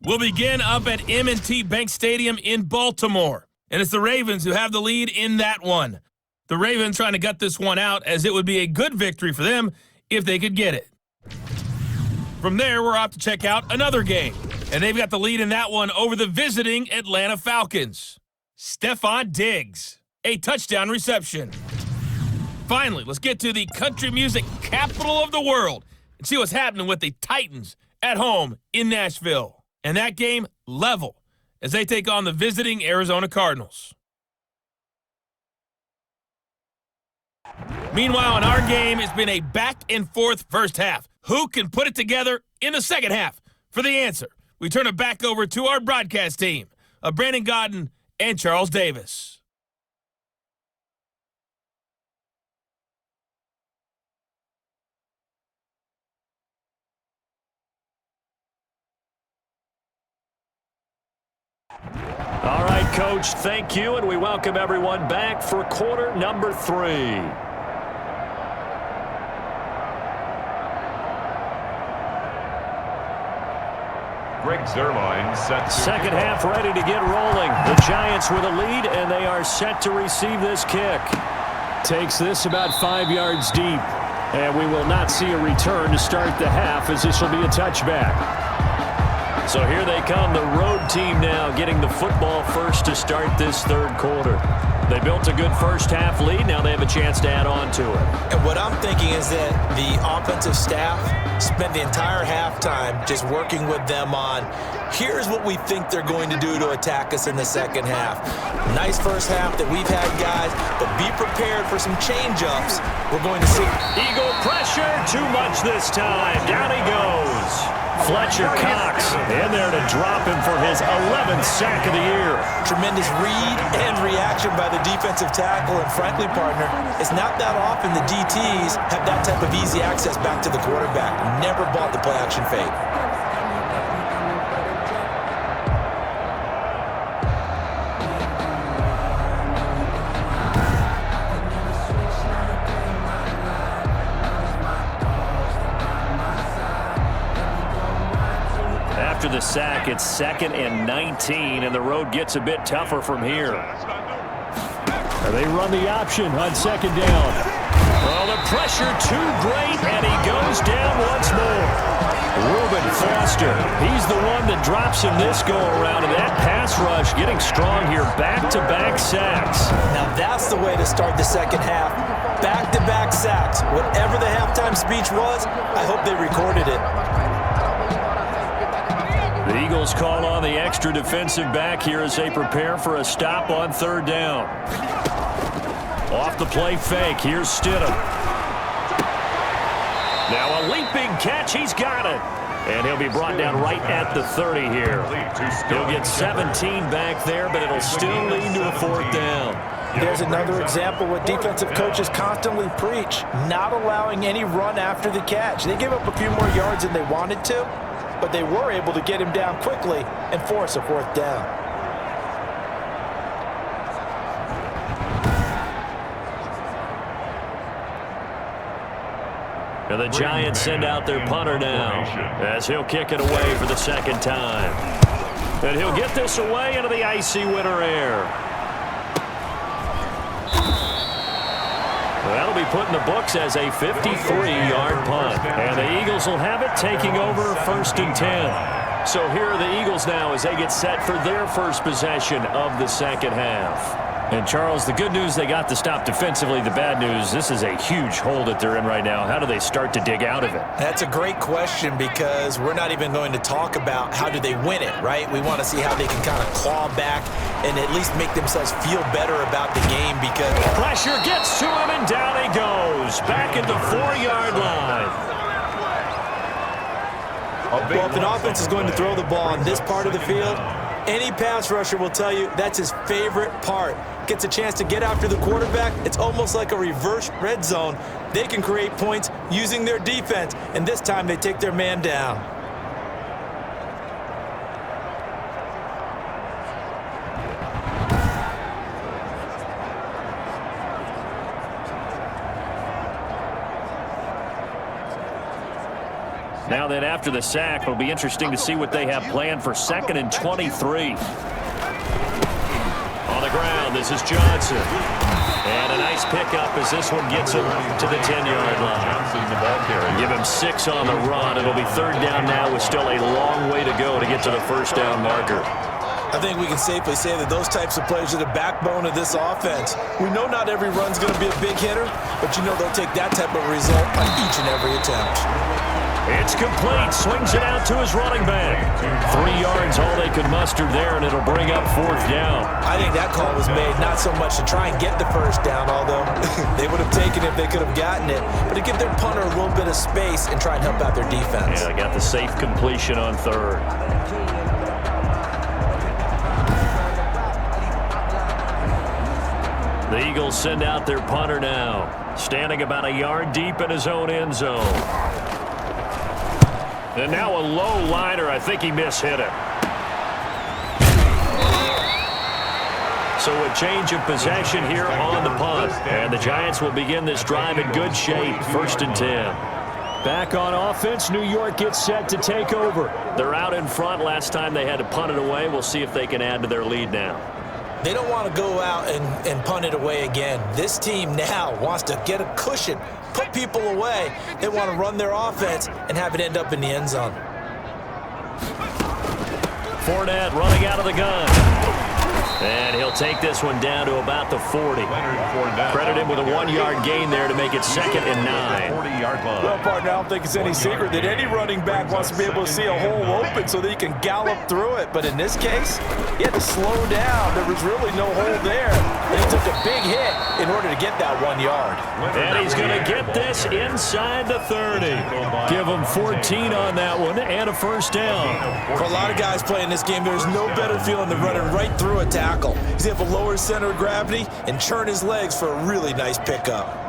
We'll begin up at M&T Bank Stadium in Baltimore, and it's the Ravens who have the lead in that one. The Ravens trying to gut this one out, as it would be a good victory for them if they could get it. From there, we're off to check out another game, and they've got the lead in that one over the visiting Atlanta Falcons. Stephon Diggs, a touchdown reception. Finally, let's get to the country music capital of the world and see what's happening with the Titans at home in Nashville. And that game level as they take on the visiting Arizona Cardinals. Meanwhile, in our game, it's been a back-and-forth first half. Who can put it together in the second half? For the answer, we turn it back over to our broadcast team of Brandon Godden and Charles Davis. All right, Coach, thank you, and we welcome everyone back for quarter number 3. Greg Zerline set. Second half ready to get rolling. The Giants with a lead, and they are set to receive this kick. Takes this about 5 yards deep, and we will not see a return to start the half as this will be a touchback. So here they come, the road team now getting the football first to start this third quarter. They built a good first-half lead. Now they have a chance to add on to it. And what I'm thinking is that the offensive staff spent the entire halftime just working with them on, here's what we think they're going to do to attack us in the second half. Nice first half that we've had, guys, but be prepared for some change-ups. We're going to see. Eagle pressure, too much this time. Down he goes. Fletcher Cox in there to drop him for his 11th sack of the year. Tremendous read and reaction by the defensive tackle, and frankly, partner, it's not that often the DTs have that type of easy access back to the quarterback. Never bought the play-action fake. After the sack, it's 2nd and 19, and the road gets a bit tougher from here. They run the option on 2nd down. Well, the pressure too great, and he goes down once more. Reuben Foster, he's the one that drops him this go-around, and that pass rush getting strong here. Back-to-back sacks. Now that's the way to start the second half. Back-to-back sacks. Whatever the halftime speech was, I hope they recorded it. The Eagles call on the extra defensive back here as they prepare for a stop on 3rd down. Off the play fake, here's Stidham. Now a leaping catch, he's got it. And he'll be brought down right at the 30 here. He'll get 17 back there, but it'll still lead to a 4th down. There's another example what defensive coaches constantly preach, not allowing any run after the catch. They gave up a few more yards than they wanted to, but they were able to get him down quickly and force a 4th down. And the Giants send out their punter now as he'll kick it away for the 2nd time. And he'll get this away into the icy winter air. That'll be put in the books as a 53-yard punt. And the Eagles will have it, taking over 1st and 10. So here are the Eagles now as they get set for their first possession of the second half. And, Charles, the good news, they got the stop defensively. The bad news, this is a huge hole that they're in right now. How do they start to dig out of it? That's a great question, because we're not even going to talk about how do they win it, right? We want to see how they can kind of claw back and at least make themselves feel better about the game, because pressure gets to him, and down he goes. Back at the 4-yard line. Well, if an offense is going to throw the ball on this part of the field, any pass rusher will tell you that's his favorite part. Gets a chance to get after the quarterback. It's almost like a reverse red zone. They can create points using their defense, and this time they take their man down. Now then, after the sack, it'll be interesting to see what they have planned for 2nd and 23. On the ground, this is Johnson. And a nice pickup as this one gets him to the 10-yard line. Give him 6 on the run. It'll be 3rd down now with still a long way to go to get to the 1st down marker. I think we can safely say that those types of plays are the backbone of this offense. We know not every run's going to be a big hitter, but you know they'll take that type of result on each and every attempt. It's complete. Swings it out to his running back. 3 yards, all they could muster there, and it'll bring up 4th down. I think that call was made not so much to try and get the 1st down, although they would have taken it if they could have gotten it, but to give their punter a little bit of space and try and help out their defense. Yeah, they got the safe completion on 3rd. The Eagles send out their punter now, standing about a yard deep in his own end zone. And now a low liner. I think he mishit it. So a change of possession here on the punt. And the Giants will begin this drive in good shape. 1st and 10. Back on offense, New York gets set to take over. They're out in front. Last time they had to punt it away. We'll see if they can add to their lead now. They don't want to go out and punt it away again. This team now wants to get a cushion, put people away. They want to run their offense and have it end up in the end zone. Fournette running out of the gun. And he'll take this one down to about the 40. Credit him with a 1-yard gain there to make it 2nd and 9. Well, partner, I don't think it's any secret that any running back wants to be able to see a hole open so that he can gallop through it. But in this case, he had to slow down. There was really no hole there. And he took a big hit in order to get that 1 yard. And he's going to get this inside the 30. Give him 14 on that one and a first down. For a lot of guys playing this game, there's no better feeling than running right through a tackle. He's able to lower his center of gravity and churn his legs for a really nice pickup.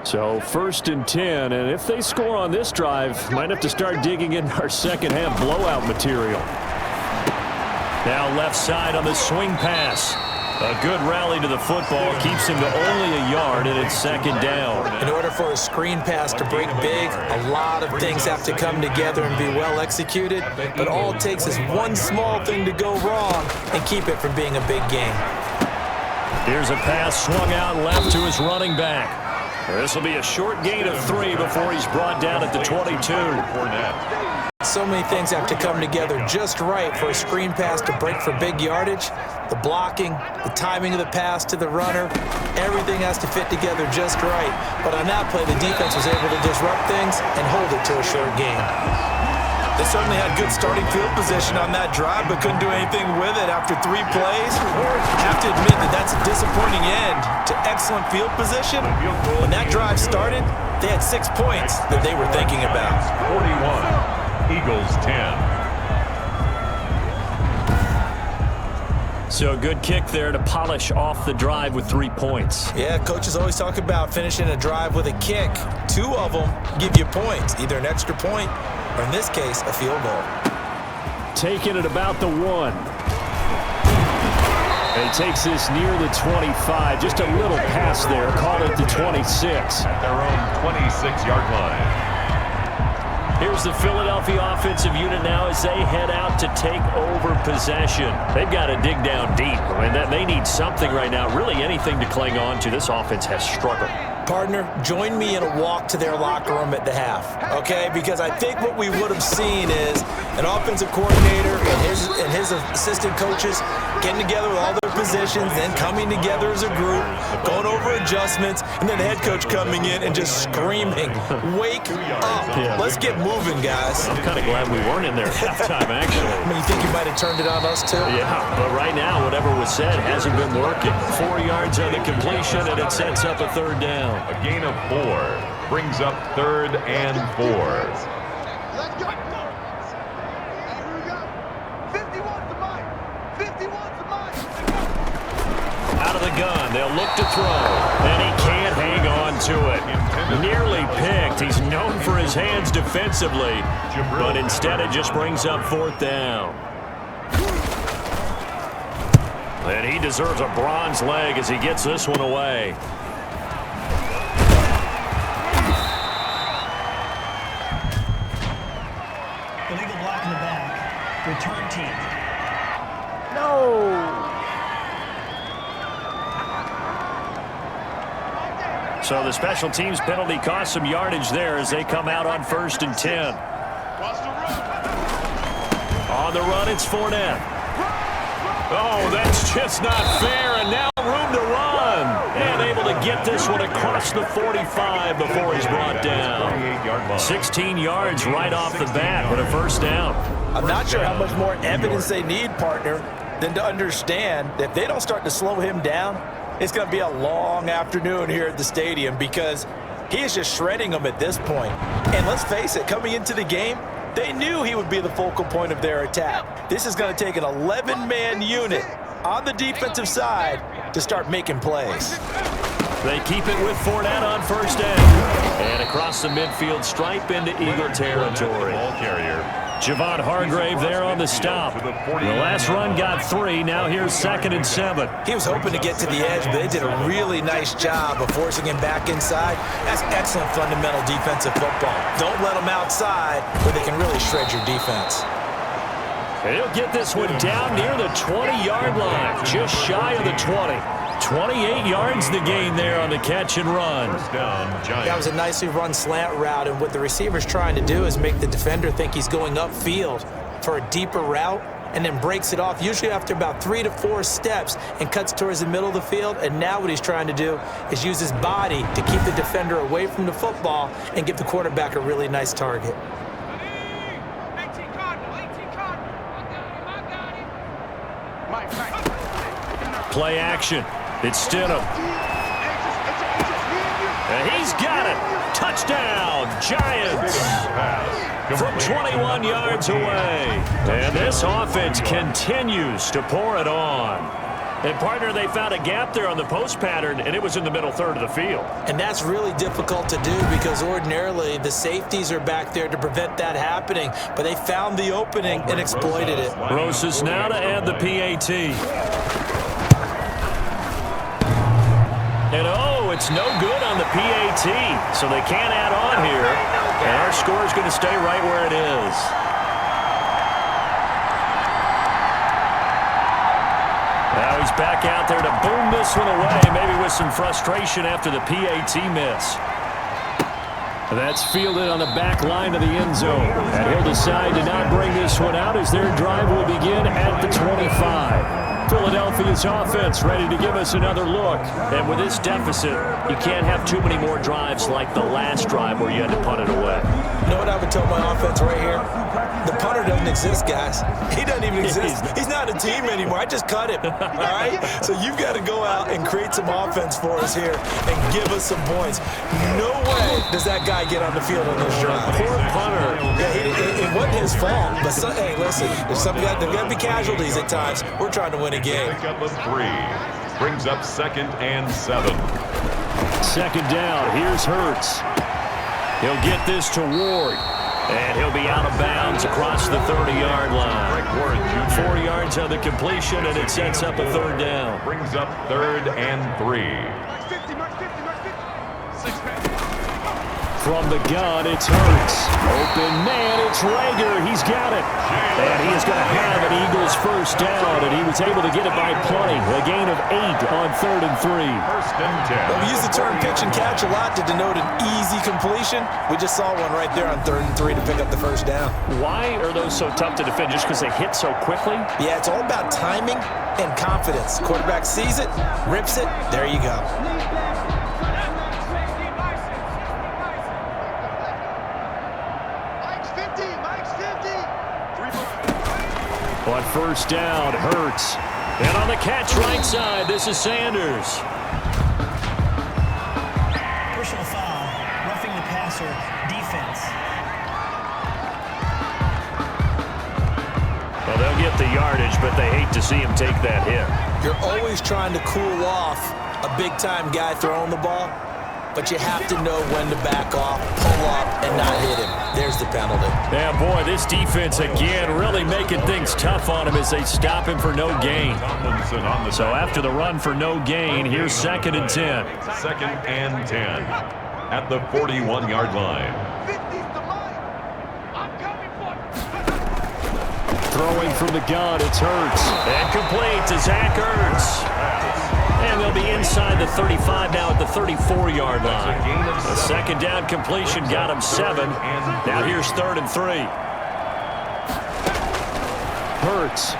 So 1st and 10, and if they score on this drive, might have to start digging in our second-half blowout material. Now left side on the swing pass. A good rally to the football keeps him to only a yard, and it's 2nd down. In order for a screen pass to break big, a lot of things have to come together and be well executed, but all it takes is one small thing to go wrong and keep it from being a big game. Here's a pass swung out left to his running back. This will be a short gain of 3 before he's brought down at the 22. So many things have to come together just right for a screen pass to break for big yardage. The blocking, the timing of the pass to the runner, everything has to fit together just right. But on that play, the defense was able to disrupt things and hold it to a short gain. They certainly had good starting field position on that drive, but couldn't do anything with it after 3 plays. Have to admit that that's a disappointing end to excellent field position. When that drive started, they had 6 points that they were thinking about. 41, Eagles 10. So a good kick there to polish off the drive with 3 points. Yeah, coaches always talk about finishing a drive with a kick. 2 of them give you points, either an extra point or in this case, a field goal. Taking it about the 1. And he takes this near the 25. Just a little pass there. Call it the 26. At their own 26-yard line. Here's the Philadelphia offensive unit now as they head out to take over possession. They've got to dig down deep. I mean, they need something right now, really anything to cling on to. This offense has struggled. Partner, join me in a walk to their locker room at the half, okay? Because I think what we would have seen is an offensive coordinator and his assistant coaches getting together with all their positions, then coming together as a group, going over adjustments, and then the head coach coming in and just screaming, "Wake up. Let's get moving, guys." I'm kind of glad we weren't in there at halftime, actually. I mean, you think you might have turned it on us, too? Yeah, but right now, whatever was said hasn't been working. 4 yards on the completion, and it sets up a 3rd down. A gain of 4 brings up 3rd and 4. Let's go. Here we go. 51's the mic. 51's the mic. Out of the gun, they'll look to throw, and he can't hang on to it. Nearly picked. He's known for his hands defensively, but instead it just brings up 4th down. And he deserves a bronze leg as he gets this one away. Illegal block in the back. Return team. So the special teams penalty cost some yardage there as they come out on 1st and 10. On the run, it's Fournette. Oh, that's just not fair, and now room to run. And able to get this one across the 45 before he's brought down. 16 yards right off the bat with a 1st down. I'm not sure how much more evidence they need, partner, than to understand that if they don't start to slow him down, it's going to be a long afternoon here at the stadium because he is just shredding them at this point. And let's face it, coming into the game, they knew he would be the focal point of their attack. This is going to take an 11-man unit on the defensive side to start making plays. They keep it with Fournette on 1st down. And across the midfield stripe into Eagle territory. Ball carrier. Javon Hargrave there on the stop. The last run got 3. Now here's 2nd and 7. He was hoping to get to the edge, but they did a really nice job of forcing him back inside. That's excellent fundamental defensive football. Don't let them outside where they can really shred your defense. And he'll get this one down near the 20-yard line, just shy of the 20. 28 yards the gain there on the catch and run. That was a nicely run slant route, and what the receiver's trying to do is make the defender think he's going upfield for a deeper route, and then breaks it off, usually after about 3 to 4 steps, and cuts towards the middle of the field. And now what he's trying to do is use his body to keep the defender away from the football and give the quarterback a really nice target. Play action. It's Stidham. And he's got it. Touchdown, Giants. From 21 yards away. And this offense continues to pour it on. And, partner, they found a gap there on the post pattern, and it was in the middle third of the field. And that's really difficult to do because ordinarily the safeties are back there to prevent that happening. But they found the opening and exploited it. Rosas now to add the PAT. And, it's no good on the PAT, so they can't add on here. And our score is going to stay right where it is. Now he's back out there to boom this one away, maybe with some frustration after the PAT miss. That's fielded on the back line of the end zone. And he'll decide to not bring this one out as their drive will begin at the 25. Philadelphia's offense ready to give us another look. And with this deficit, you can't have too many more drives like the last drive where you had to punt it away. You know what I would tell my offense right here? The punter doesn't exist, guys. He doesn't even exist. He's not a team anymore. I just cut him, all right? So you've got to go out and create some offense for us here and give us some points. No way does that guy get on the field on this drive. Poor punter. Yeah, it wasn't his fault. But, hey, listen, there's got to be casualties at times. We're trying to win a game. Pick up of 3. Brings up 2nd and 7. Second down. Here's Hurts. He'll get this to Ward. And he'll be out of bounds across the 30-yard line. 4 yards on the completion, and it sets up a third down. Brings up 3rd and 3. From the gun, it's Hurts. Open man, it's Rager. He's got it. And he is going to have an Eagles first down, and he was able to get it by plenty. A gain of 8 on 3rd and 3. 1st and 10. Well, we use the term pitch and catch a lot to denote an easy completion. We just saw one right there on 3rd and 3 to pick up the first down. Why are those so tough to defend? Just because they hit so quickly? Yeah, it's all about timing and confidence. Quarterback sees it, rips it, there you go. On first down, Hurts. And on the catch right side, this is Sanders. Personal foul, roughing the passer, defense. Well, they'll get the yardage, but they hate to see him take that hit. You're always trying to cool off a big-time guy throwing the ball, but you have to know when to back off, pull up, and not hit him. There's the penalty. Yeah, boy, this defense, again, really making things tough on him as they stop him for no gain. So after the run for no gain, here's 2nd and 10. 2nd and 10 at the 41-yard line. Throwing from the gun, it's Hurts. And complete to Zach Ertz. And they'll be inside the 35 now at the 34-yard line. The second down completion got him 7. Now here's 3rd and 3. Hurts.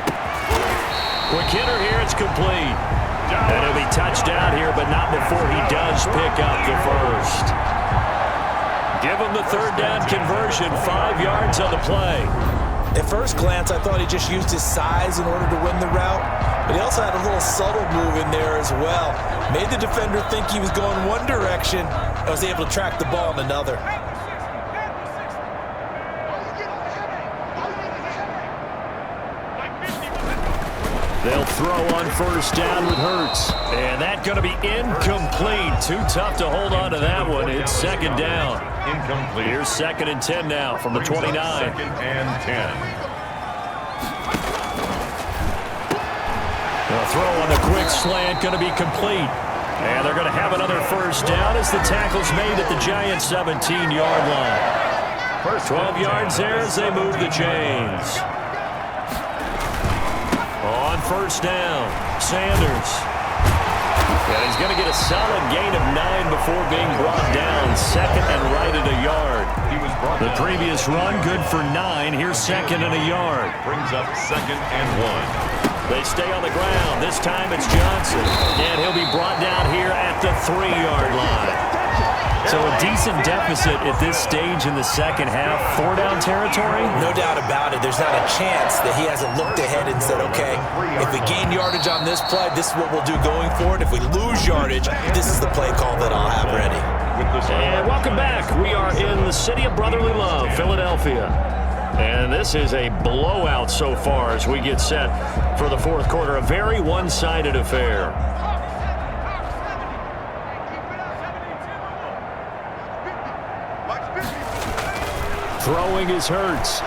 Quick hitter here, it's complete. And he'll be touchdown here, but not before he does pick up the first. Give him the 3rd down conversion, 5 yards on the play. At first glance, I thought he just used his size in order to win the route, but he also had a little subtle move in there as well. Made the defender think he was going one direction and was able to track the ball in another. They'll throw on first down with Hurts. And that's going to be incomplete. Too tough to hold on to that one. It's 2nd down. Incomplete. Here's 2nd and 10 now from the 29. 2nd and 10. The throw on the quick slant going to be complete. And they're going to have another first down as the tackle's made at the Giants' 17-yard line. First 12 yards there as they move the chains. first down. Sanders. And he's going to get a solid gain of 9 before being brought down. Second and right at a yard. The previous run, good for 9. Here's second and a yard. Brings up 2nd and 1. They stay on the ground. This time it's Johnson. And he'll be brought down here at the 3-yard line. So a decent deficit at this stage in the second half. 4-down territory? No doubt about it. There's not a chance that he hasn't looked ahead and said, okay, if we gain yardage on this play, this is what we'll do going forward. If we lose yardage, this is the play call that I'll have ready. And welcome back. We are in the city of brotherly love, Philadelphia. And this is a blowout so far as we get set for the fourth quarter. A very one-sided affair. Throwing is Hurts.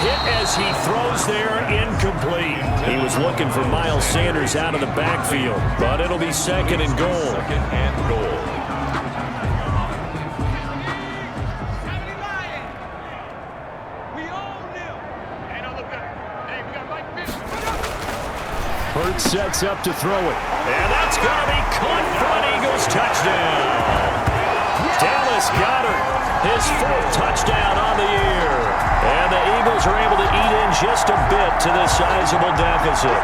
Hit as he throws there, incomplete. He was looking for Miles Sanders out of the backfield, but it'll be second and goal. Second and goal. Hurts sets up to throw it. And that's going to be caught for an Eagles touchdown. Dallas Goedert, his 4th touchdown on the year. And the Eagles are able to eat in just a bit to this sizable deficit.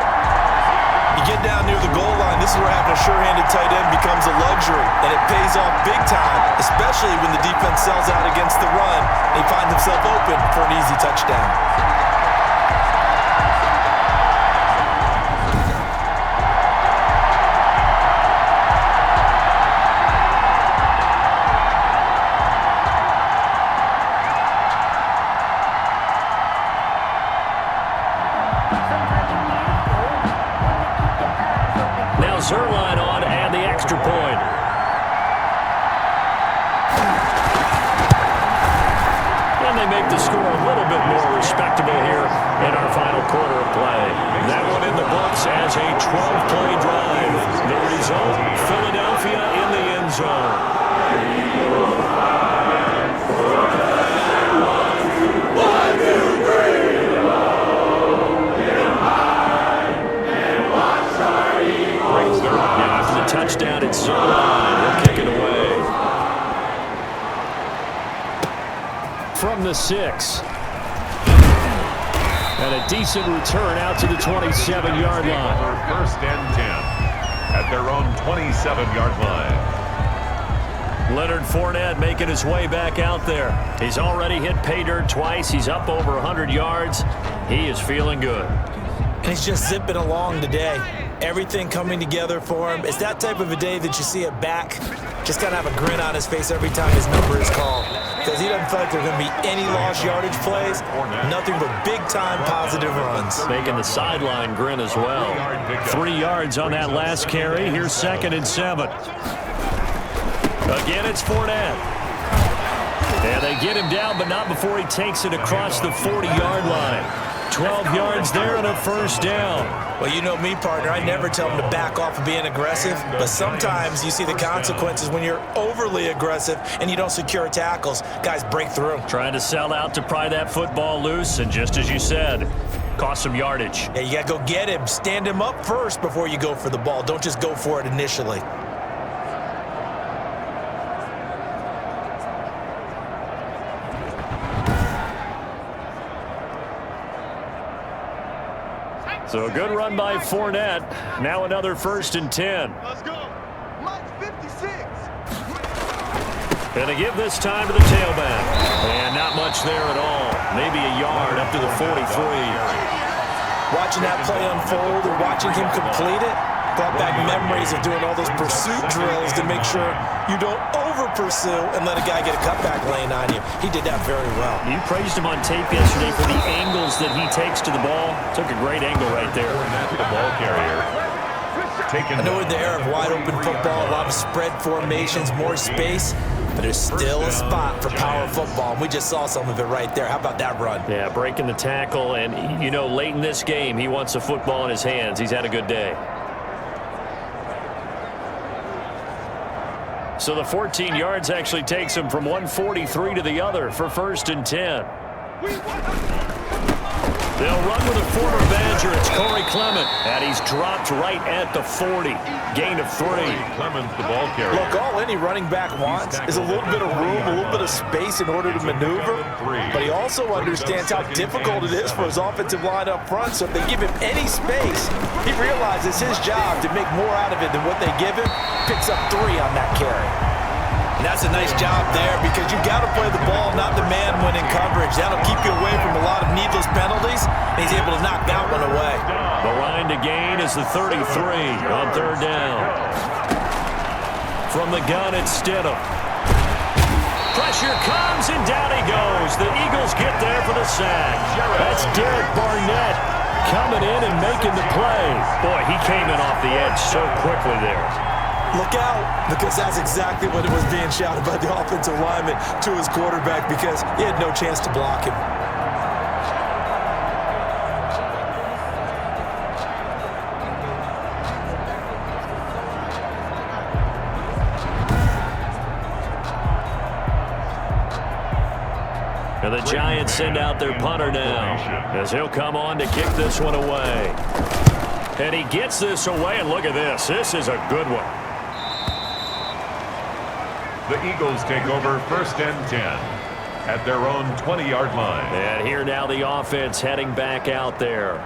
You get down near the goal line, this is where having a sure-handed tight end becomes a luxury, and it pays off big time, especially when the defense sells out against the run, and he finds himself open for an easy touchdown. Zerline on and the extra point. And they make the score a little bit more respectable here in our final quarter of play. That one in the books as a 12-play drive. The result, Philadelphia in the end zone. Touchdown at Zerline. He'll kick it away. From the 6. And a decent return out to the 27-yard line. First and 10 at their own 27-yard line. Leonard Fournette making his way back out there. He's already hit pay dirt twice. He's up over 100 yards. He is feeling good. And he's just zipping along today. Everything coming together for him. It's that type of a day that you see a back just kind of have a grin on his face every time his number is called, because he doesn't feel like there are going to be any lost yardage plays, nothing but big-time positive runs. Making the sideline grin as well. 3 yards on that last carry. Here's 2nd and 7. Again, it's Fournette. And they get him down, but not before he takes it across the 40-yard line. 12 yards there and a first down. Well, you know me, partner. I never tell them to back off of being aggressive, but sometimes you see the consequences when you're overly aggressive and you don't secure tackles. Guys break through. Trying to sell out to pry that football loose, and just as you said, cost some yardage. Yeah, you got to go get him. Stand him up first before you go for the ball. Don't just go for it initially. So a good run by Fournette. Now another 1st and 10. Let's go. Mike 56. And they give this time to the tailback. And not much there at all. Maybe a yard up to the 43. Watching that play unfold or watching him complete it brought back memories of doing all those pursuit drills to make sure you don't over-pursue and let a guy get a cutback lane on you. He did that very well. You praised him on tape yesterday for the angles that he takes to the ball. Took a great angle right there. The ball carrier. I know in the era of wide-open football, a lot of spread formations, more space, but there's still a spot for power football. We just saw some of it right there. How about that run? Yeah, breaking the tackle, and, you know, late in this game, he wants the football in his hands. He's had a good day. So the 14 yards actually takes him from 143 to the other for 1st and 10. They'll run with a former Badger. It's Corey Clement. And he's dropped right at the 40. Gain of 3. Clemens, the ball carrier. Look, all any running back wants is a little bit of room, a little bit of space in order to maneuver. But he also understands how difficult it is for his offensive line up front. So if they give him any space, he realizes his job to make more out of it than what they give him. Picks up 3 on that carry. And that's a nice job there because you've got to play the ball, not the man when in coverage. That'll keep you away from a lot of needless penalties, and he's able to knock that one away. The line to gain is the 33 on 3rd down. From the gun, it's Stidham. Pressure comes, and down he goes. The Eagles get there for the sack. That's Derek Barnett coming in and making the play. Boy, he came in off the edge so quickly there. Look out, because that's exactly what it was being shouted by the offensive lineman to his quarterback because he had no chance to block him. And the Giants send out their punter now as he'll come on to kick this one away. And he gets this away, and look at this. This is a good one. The Eagles take over 1st and 10 at their own 20-yard line. And here now the offense heading back out there.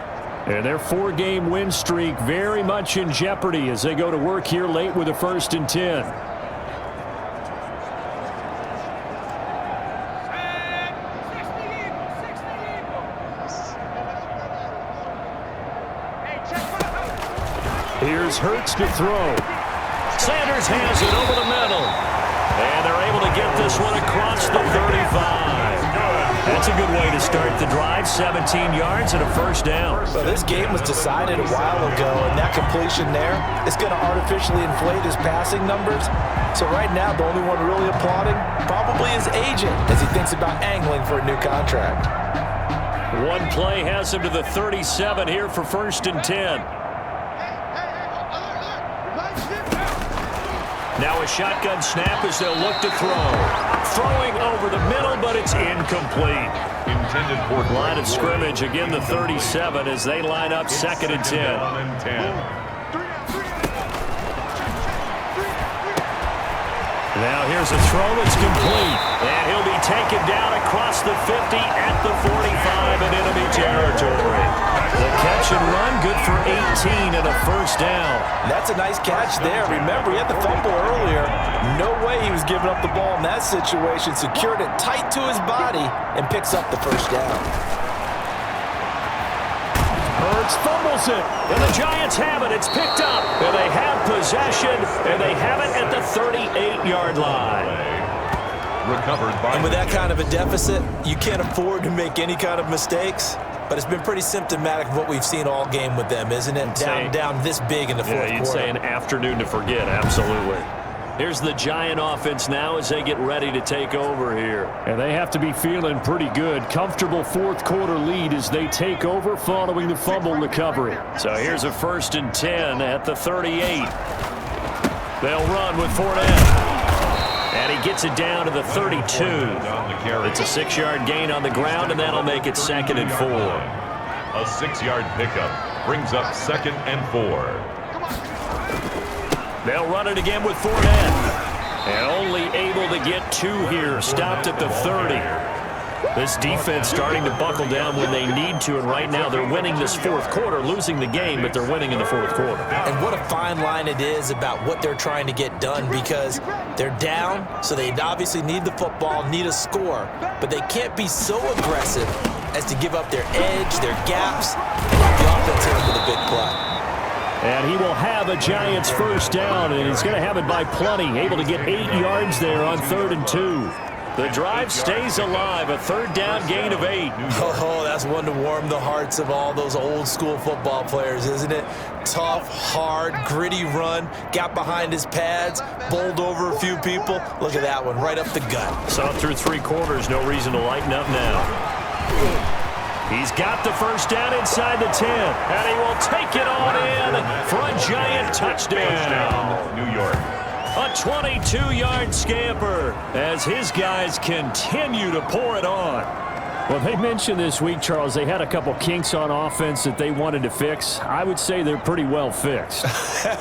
And their 4-game win streak very much in jeopardy as they go to work here late with a 1st and 10. Here's Hurts to throw. Sanders has it over the middle. And they're able to get this one across the 35. That's a good way to start the drive. 17 yards and a 1st down. So this game was decided a while ago, and that completion there is going to artificially inflate his passing numbers. So right now, the only one really applauding probably his agent as he thinks about angling for a new contract. One play has him to the 37 here for 1st and 10. Now a shotgun snap as they'll look to throw. Throwing over the middle, but it's incomplete. Intended for line of scrimmage, again the 37 as they line up 2nd and 10. Now here's a throw that's complete. And he'll be taken down across the 50 at the 45 in enemy territory. The catch and run, good for 18 and a 1st down. That's a nice catch there. Remember, he had the fumble earlier. No way he was giving up the ball in that situation. Secured it tight to his body and picks up the 1st down. Hurts fumbles it, and the Giants have it. It's picked up, and they have possession, and they have it at the 38-yard line. Recovered by. And with that kind of a deficit, you can't afford to make any kind of mistakes. But it's been pretty symptomatic of what we've seen all game with them, isn't it? Down this big in the 4th quarter. Yeah, you'd say an afternoon to forget, absolutely. Here's the Giant offense now as they get ready to take over here. And they have to be feeling pretty good. Comfortable 4th quarter lead as they take over following the fumble recovery. So here's a 1st and 10 at the 38. They'll run with Fournette. And he gets it down to the 32. It's a 6-yard gain on the ground, and that'll make it 2nd and 4. A 6-yard pickup brings up 2nd and 4. They'll run it again with Fournette. And only able to get 2 here. Stopped at the 30. This defense starting to buckle down when they need to, and right now they're winning this 4th quarter, losing the game, but they're winning in the 4th quarter. And what a fine line it is about what they're trying to get done because they're down, so they obviously need the football, need a score, but they can't be so aggressive as to give up their edge, their gaps, and let the offense hit them with a big play. And he will have a Giants 1st down, and he's going to have it by plenty, able to get 8 yards there on 3rd and 2. The drive stays alive, a 3rd down gain of 8. Oh, that's one to warm the hearts of all those old school football players, isn't it? Tough, hard, gritty run, got behind his pads, bowled over a few people. Look at that one, right up the gut. Saw it through 3 quarters, no reason to lighten up now. He's got the 1st down inside the 10, and he will take it on in for a Giant touchdown. New York. A 22-yard scamper as his guys continue to pour it on. Well, they mentioned this week, Charles, they had a couple kinks on offense that they wanted to fix. I would say they're pretty well fixed.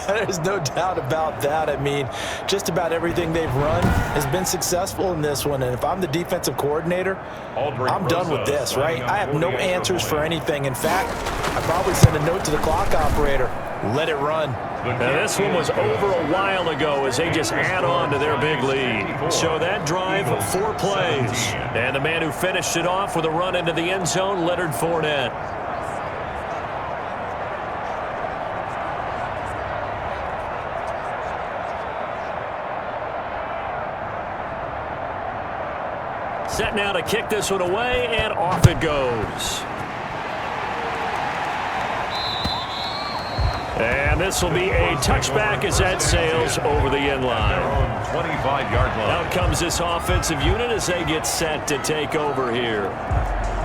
There's no doubt about that. I mean, just about everything they've run has been successful in this one. And if I'm the defensive coordinator, I'm done with this, right? I have no answers for anything. In fact, I probably send a note to the clock operator. Let it run. Now, this one was over a while ago as they just add on to their big lead. So that drive, 4 plays. And the man who finished it off with a run into the end zone, Leonard Fournette. Set now to kick this one away, and off it goes. And this will be a touchback as that sails over the end line. 25-yard line. Out comes this offensive unit as they get set to take over here.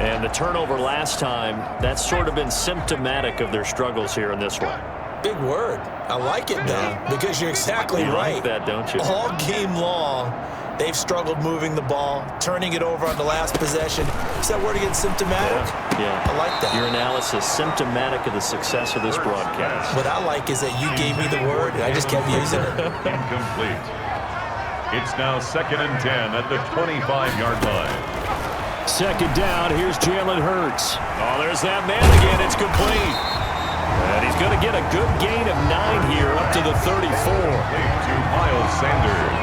And the turnover last time, that's sort of been symptomatic of their struggles here in this one. Big word. I like it, though, because you're exactly You right. like that, don't you? All game long, they've struggled moving the ball, turning it over on the last possession. Is that word again, symptomatic? Yeah. I like that. Your analysis, symptomatic of the success of this broadcast. What I like is that you gave me the word, and I just kept using it. Incomplete. It's now 2nd and 10 at the 25-yard line. Second down, here's Jalen Hurts. Oh, there's that man again. It's complete. And he's going to get a good gain of 9 here up to the 34. To Miles Sanders.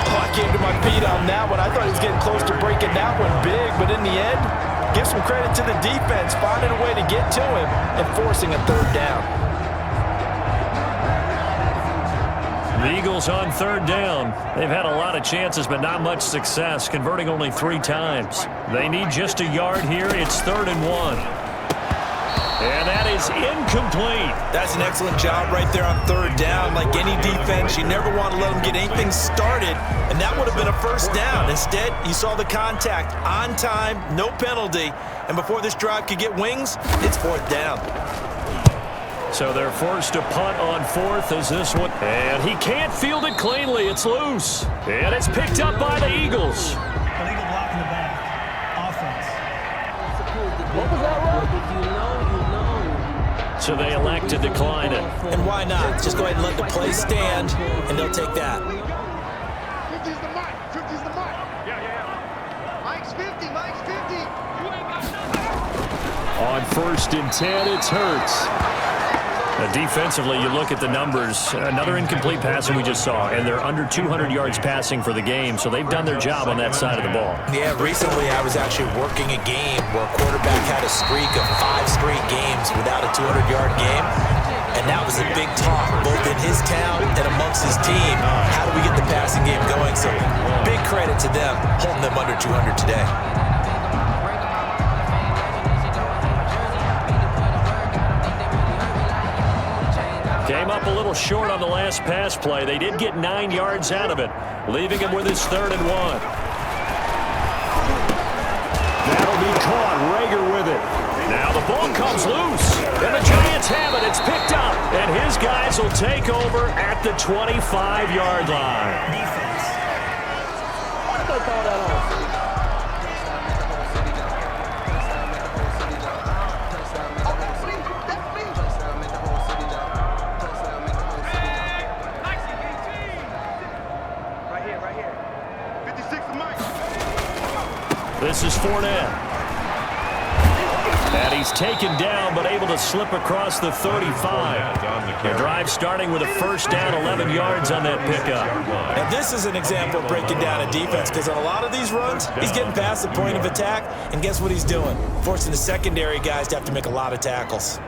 Oh, I came to my feet on that one. I thought he was getting close to breaking that one big, but in the end, give some credit to the defense, finding a way to get to him and forcing a 3rd down. The Eagles on 3rd down. They've had a lot of chances, but not much success, converting only 3 times. They need just a yard here. It's 3rd and 1. And that is incomplete. That's an excellent job right there on 3rd down. Like any defense, you never want to let them get anything started, and that would have been a 1st down. Instead, you saw the contact on time, no penalty, and before this drive could get wings, it's 4th down. So they're forced to punt on 4th as this one. And he can't field it cleanly. It's loose. And it's picked up by the Eagles. Illegal block in the back. Offense. What was that, Rob? If you know. So they elect to decline it. And why not? Just go ahead and let the play stand, and they'll take that. 50's the mic. 50's the mic. Yeah. Mike's 50. Mike's 50. On 1st and 10, it's Hurts. Defensively, you look at the numbers. Another incomplete pass that we just saw, and they're under 200 yards passing for the game, so they've done their job on that side of the ball. Yeah, recently I was actually working a game where a quarterback had a streak of 5 straight games without a 200-yard game, and that was a big talk, both in his town and amongst his team. How do we get the passing game going? So big credit to them, holding them under 200 today. Came up a little short on the last pass play. They did get 9 yards out of it, leaving him with his 3rd and 1. That'll be caught. Rager with it. Now the ball comes loose, and the Giants have it. It's picked up, and his guys will take over at the 25-yard line. Defense. Why did they call that off? This is Fournette. And he's taken down, but able to slip across the 35. The drive starting with a 1st down, 11 yards on that pickup. Now this is an example of breaking down a defense, because on a lot of these runs, he's getting past the point of attack, and guess what he's doing? Forcing the secondary guys to have to make a lot of tackles.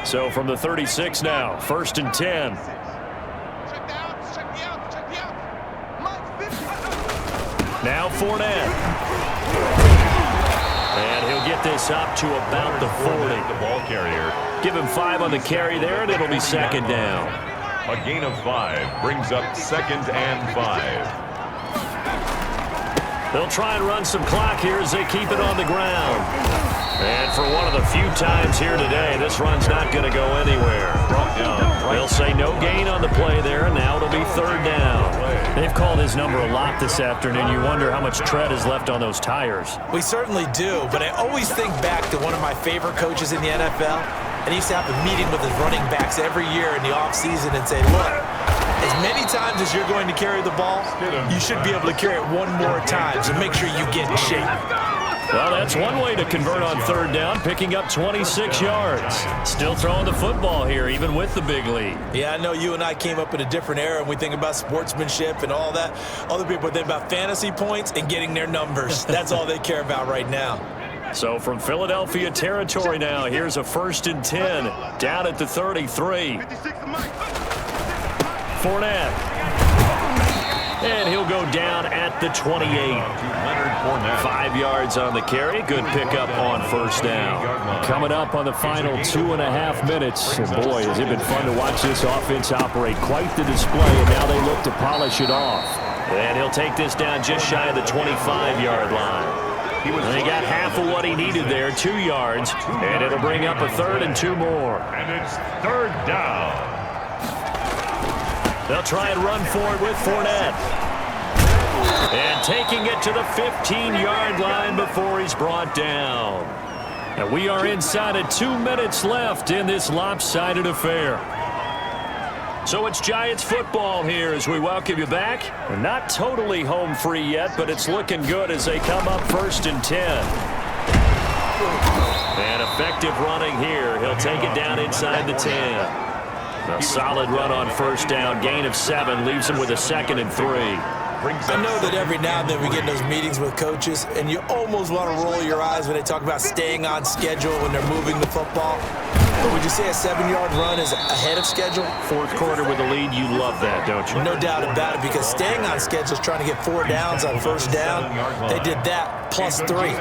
So from the 36 now, 1st and 10. Now Fournette. And he'll get this up to about the 40. The ball carrier. Give him 5 on the carry there, and it'll be 2nd down. A gain of 5 brings up 2nd and 5. They'll try and run some clock here as they keep it on the ground. And for one of the few times here today, this run's not going to go anywhere. They'll say no gain on the play there, and now it'll be third down. They've called his number a lot this afternoon. You wonder how much tread is left on those tires. We certainly do, but I always think back to one of my favorite coaches in the NFL, and he used to have a meeting with his running backs every year in the offseason and say, look, as many times as you're going to carry the ball, you should be able to carry it one more time, so make sure you get in shape. Well, that's one way to convert on third down, picking up 26 yards. Still throwing the football here, even with the big lead. Yeah, I know you and I came up in a different era, and we think about sportsmanship and all that. Other people think about fantasy points and getting their numbers. That's all they care about right now. So from Philadelphia territory now, here's a 1st and 10, down at the 33. Fournette. And he'll go down at the 28. 5 yards on the carry. Good pickup on first down. Coming up on the final 2.5 minutes. And boy, has it been fun to watch this offense operate. Quite the display, and now they look to polish it off. And he'll take this down just shy of the 25-yard line. And he got half of what he needed there, 2 yards. And it'll bring up a 3rd and 2 more. And it's third down. They'll try and run for it with Fournette. And taking it to the 15-yard line before he's brought down. And we are inside of 2 minutes left in this lopsided affair. So it's Giants football here as we welcome you back. We're not totally home free yet, but it's looking good as they come up 1st and 10. And effective running here. He'll take it down inside the 10. A solid run on first down. Gain of 7 leaves him with a 2nd and 3. I know that every now and then we get in those meetings with coaches, and you almost want to roll your eyes when they talk about staying on schedule when they're moving the football. But would you say a 7-yard run is ahead of schedule? 4th quarter with a lead, you love that, don't you? No doubt about it, because staying on schedule is trying to get 4 downs on first down. They did that plus 3.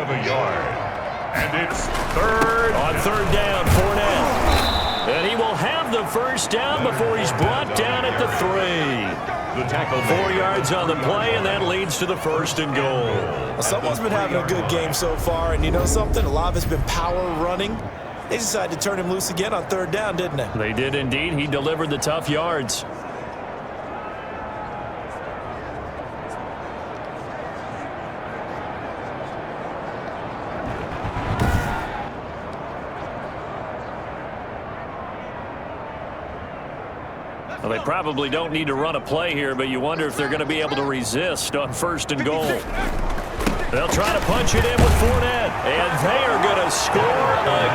And it's third. On third down, Fournette. And he will have the first down before he's brought down at the 3. The tackle 4 yards on the play, and that leads to the 1st and goal. Well, someone's been having a good game so far, and you know something? A lot of it's been power running. They decided to turn him loose again on third down, didn't they? They did indeed. He delivered the tough yards. Well, they probably don't need to run a play here, but you wonder if they're going to be able to resist on 1st and goal. They'll try to punch it in with Fournette, and they are going to score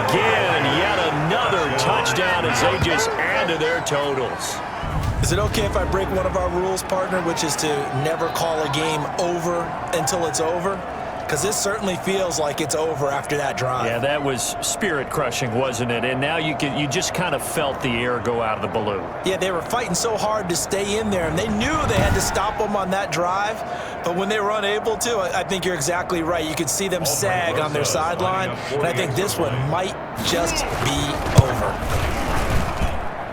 again. Yet another touchdown as they just add to their totals. Is it okay if I break one of our rules, partner, which is to never call a game over until it's over? Because this certainly feels like it's over after that drive. Yeah, that was spirit-crushing, wasn't it? And now you just kind of felt the air go out of the balloon. Yeah, they were fighting so hard to stay in there, and they knew they had to stop them on that drive. But when they were unable to, I think you're exactly right. You could see them sag on their sideline, and I think this one might just be over.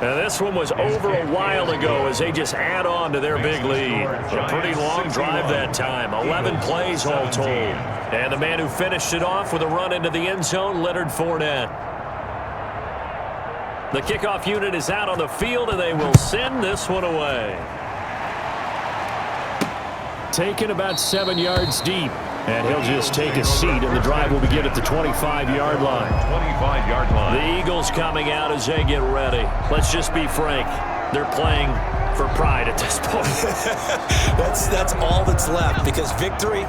Now, this one was over a while ago as they just add on to their big lead. A pretty long drive that time, 11 plays all told. And the man who finished it off with a run into the end zone, Leonard Fournette. The kickoff unit is out on the field, and they will send this one away. Taken about 7 yards deep. And he'll just take a seat, and the drive will begin at the 25-yard line. 25-yard line. The Eagles coming out as they get ready. Let's just be frank. They're playing for pride at this point. That's all that's left, because victory,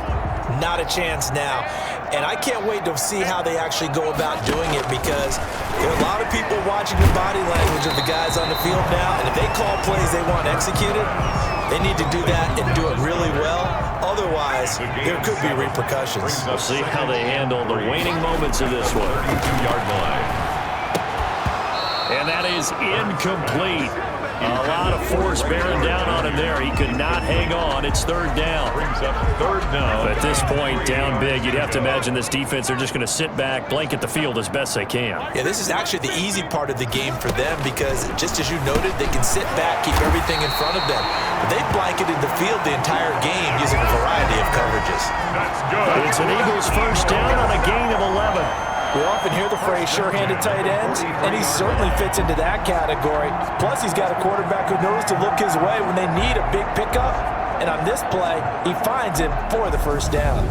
not a chance now. And I can't wait to see how they actually go about doing it, because there are a lot of people watching the body language of the guys on the field now, and if they call plays they want executed, they need to do that and do it really well. Otherwise, there could be repercussions. We'll see how they handle the waning moments of this one. 32-yard line. And that is incomplete. A lot of force bearing down on him there. He could not hang on. It's third down. Brings up third down. At this point, down big, you'd have to imagine this defense, they're just going to sit back, blanket the field as best they can. Yeah, this is actually the easy part of the game for them because, just as you noted, they can sit back, keep everything in front of them. But they've blanketed the field the entire game using a variety of coverages. That's good. It's an Eagles first down on a gain of 11. We often hear the phrase sure-handed tight ends, and he certainly fits into that category. Plus, he's got a quarterback who knows to look his way when they need a big pickup. And on this play, he finds him for the first down.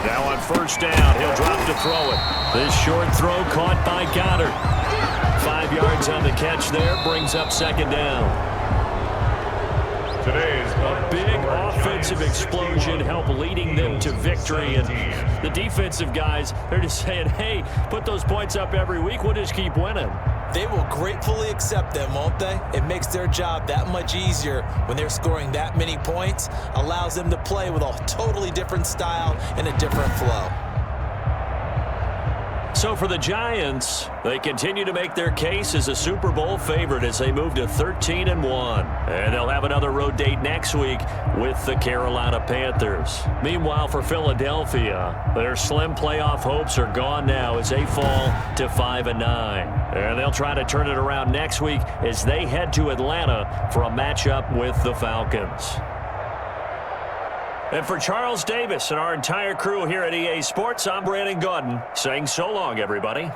Now on first down, he'll drop to throw it. This short throw caught by Goddard. 5 yards on the catch there, brings up second down. Today's A big offensive explosion helped leading them to victory. And the defensive guys, they're just saying, hey, put those points up every week. We'll just keep winning. They will gratefully accept them, won't they? It makes their job that much easier when they're scoring that many points, allows them to play with a totally different style and a different flow. So for the Giants, they continue to make their case as a Super Bowl favorite as they move to 13-1. And they'll have another road date next week with the Carolina Panthers. Meanwhile, for Philadelphia, their slim playoff hopes are gone now as they fall to 5-9. And they'll try to turn it around next week as they head to Atlanta for a matchup with the Falcons. And for Charles Davis and our entire crew here at EA Sports, I'm Brandon Gaudin saying so long, everybody.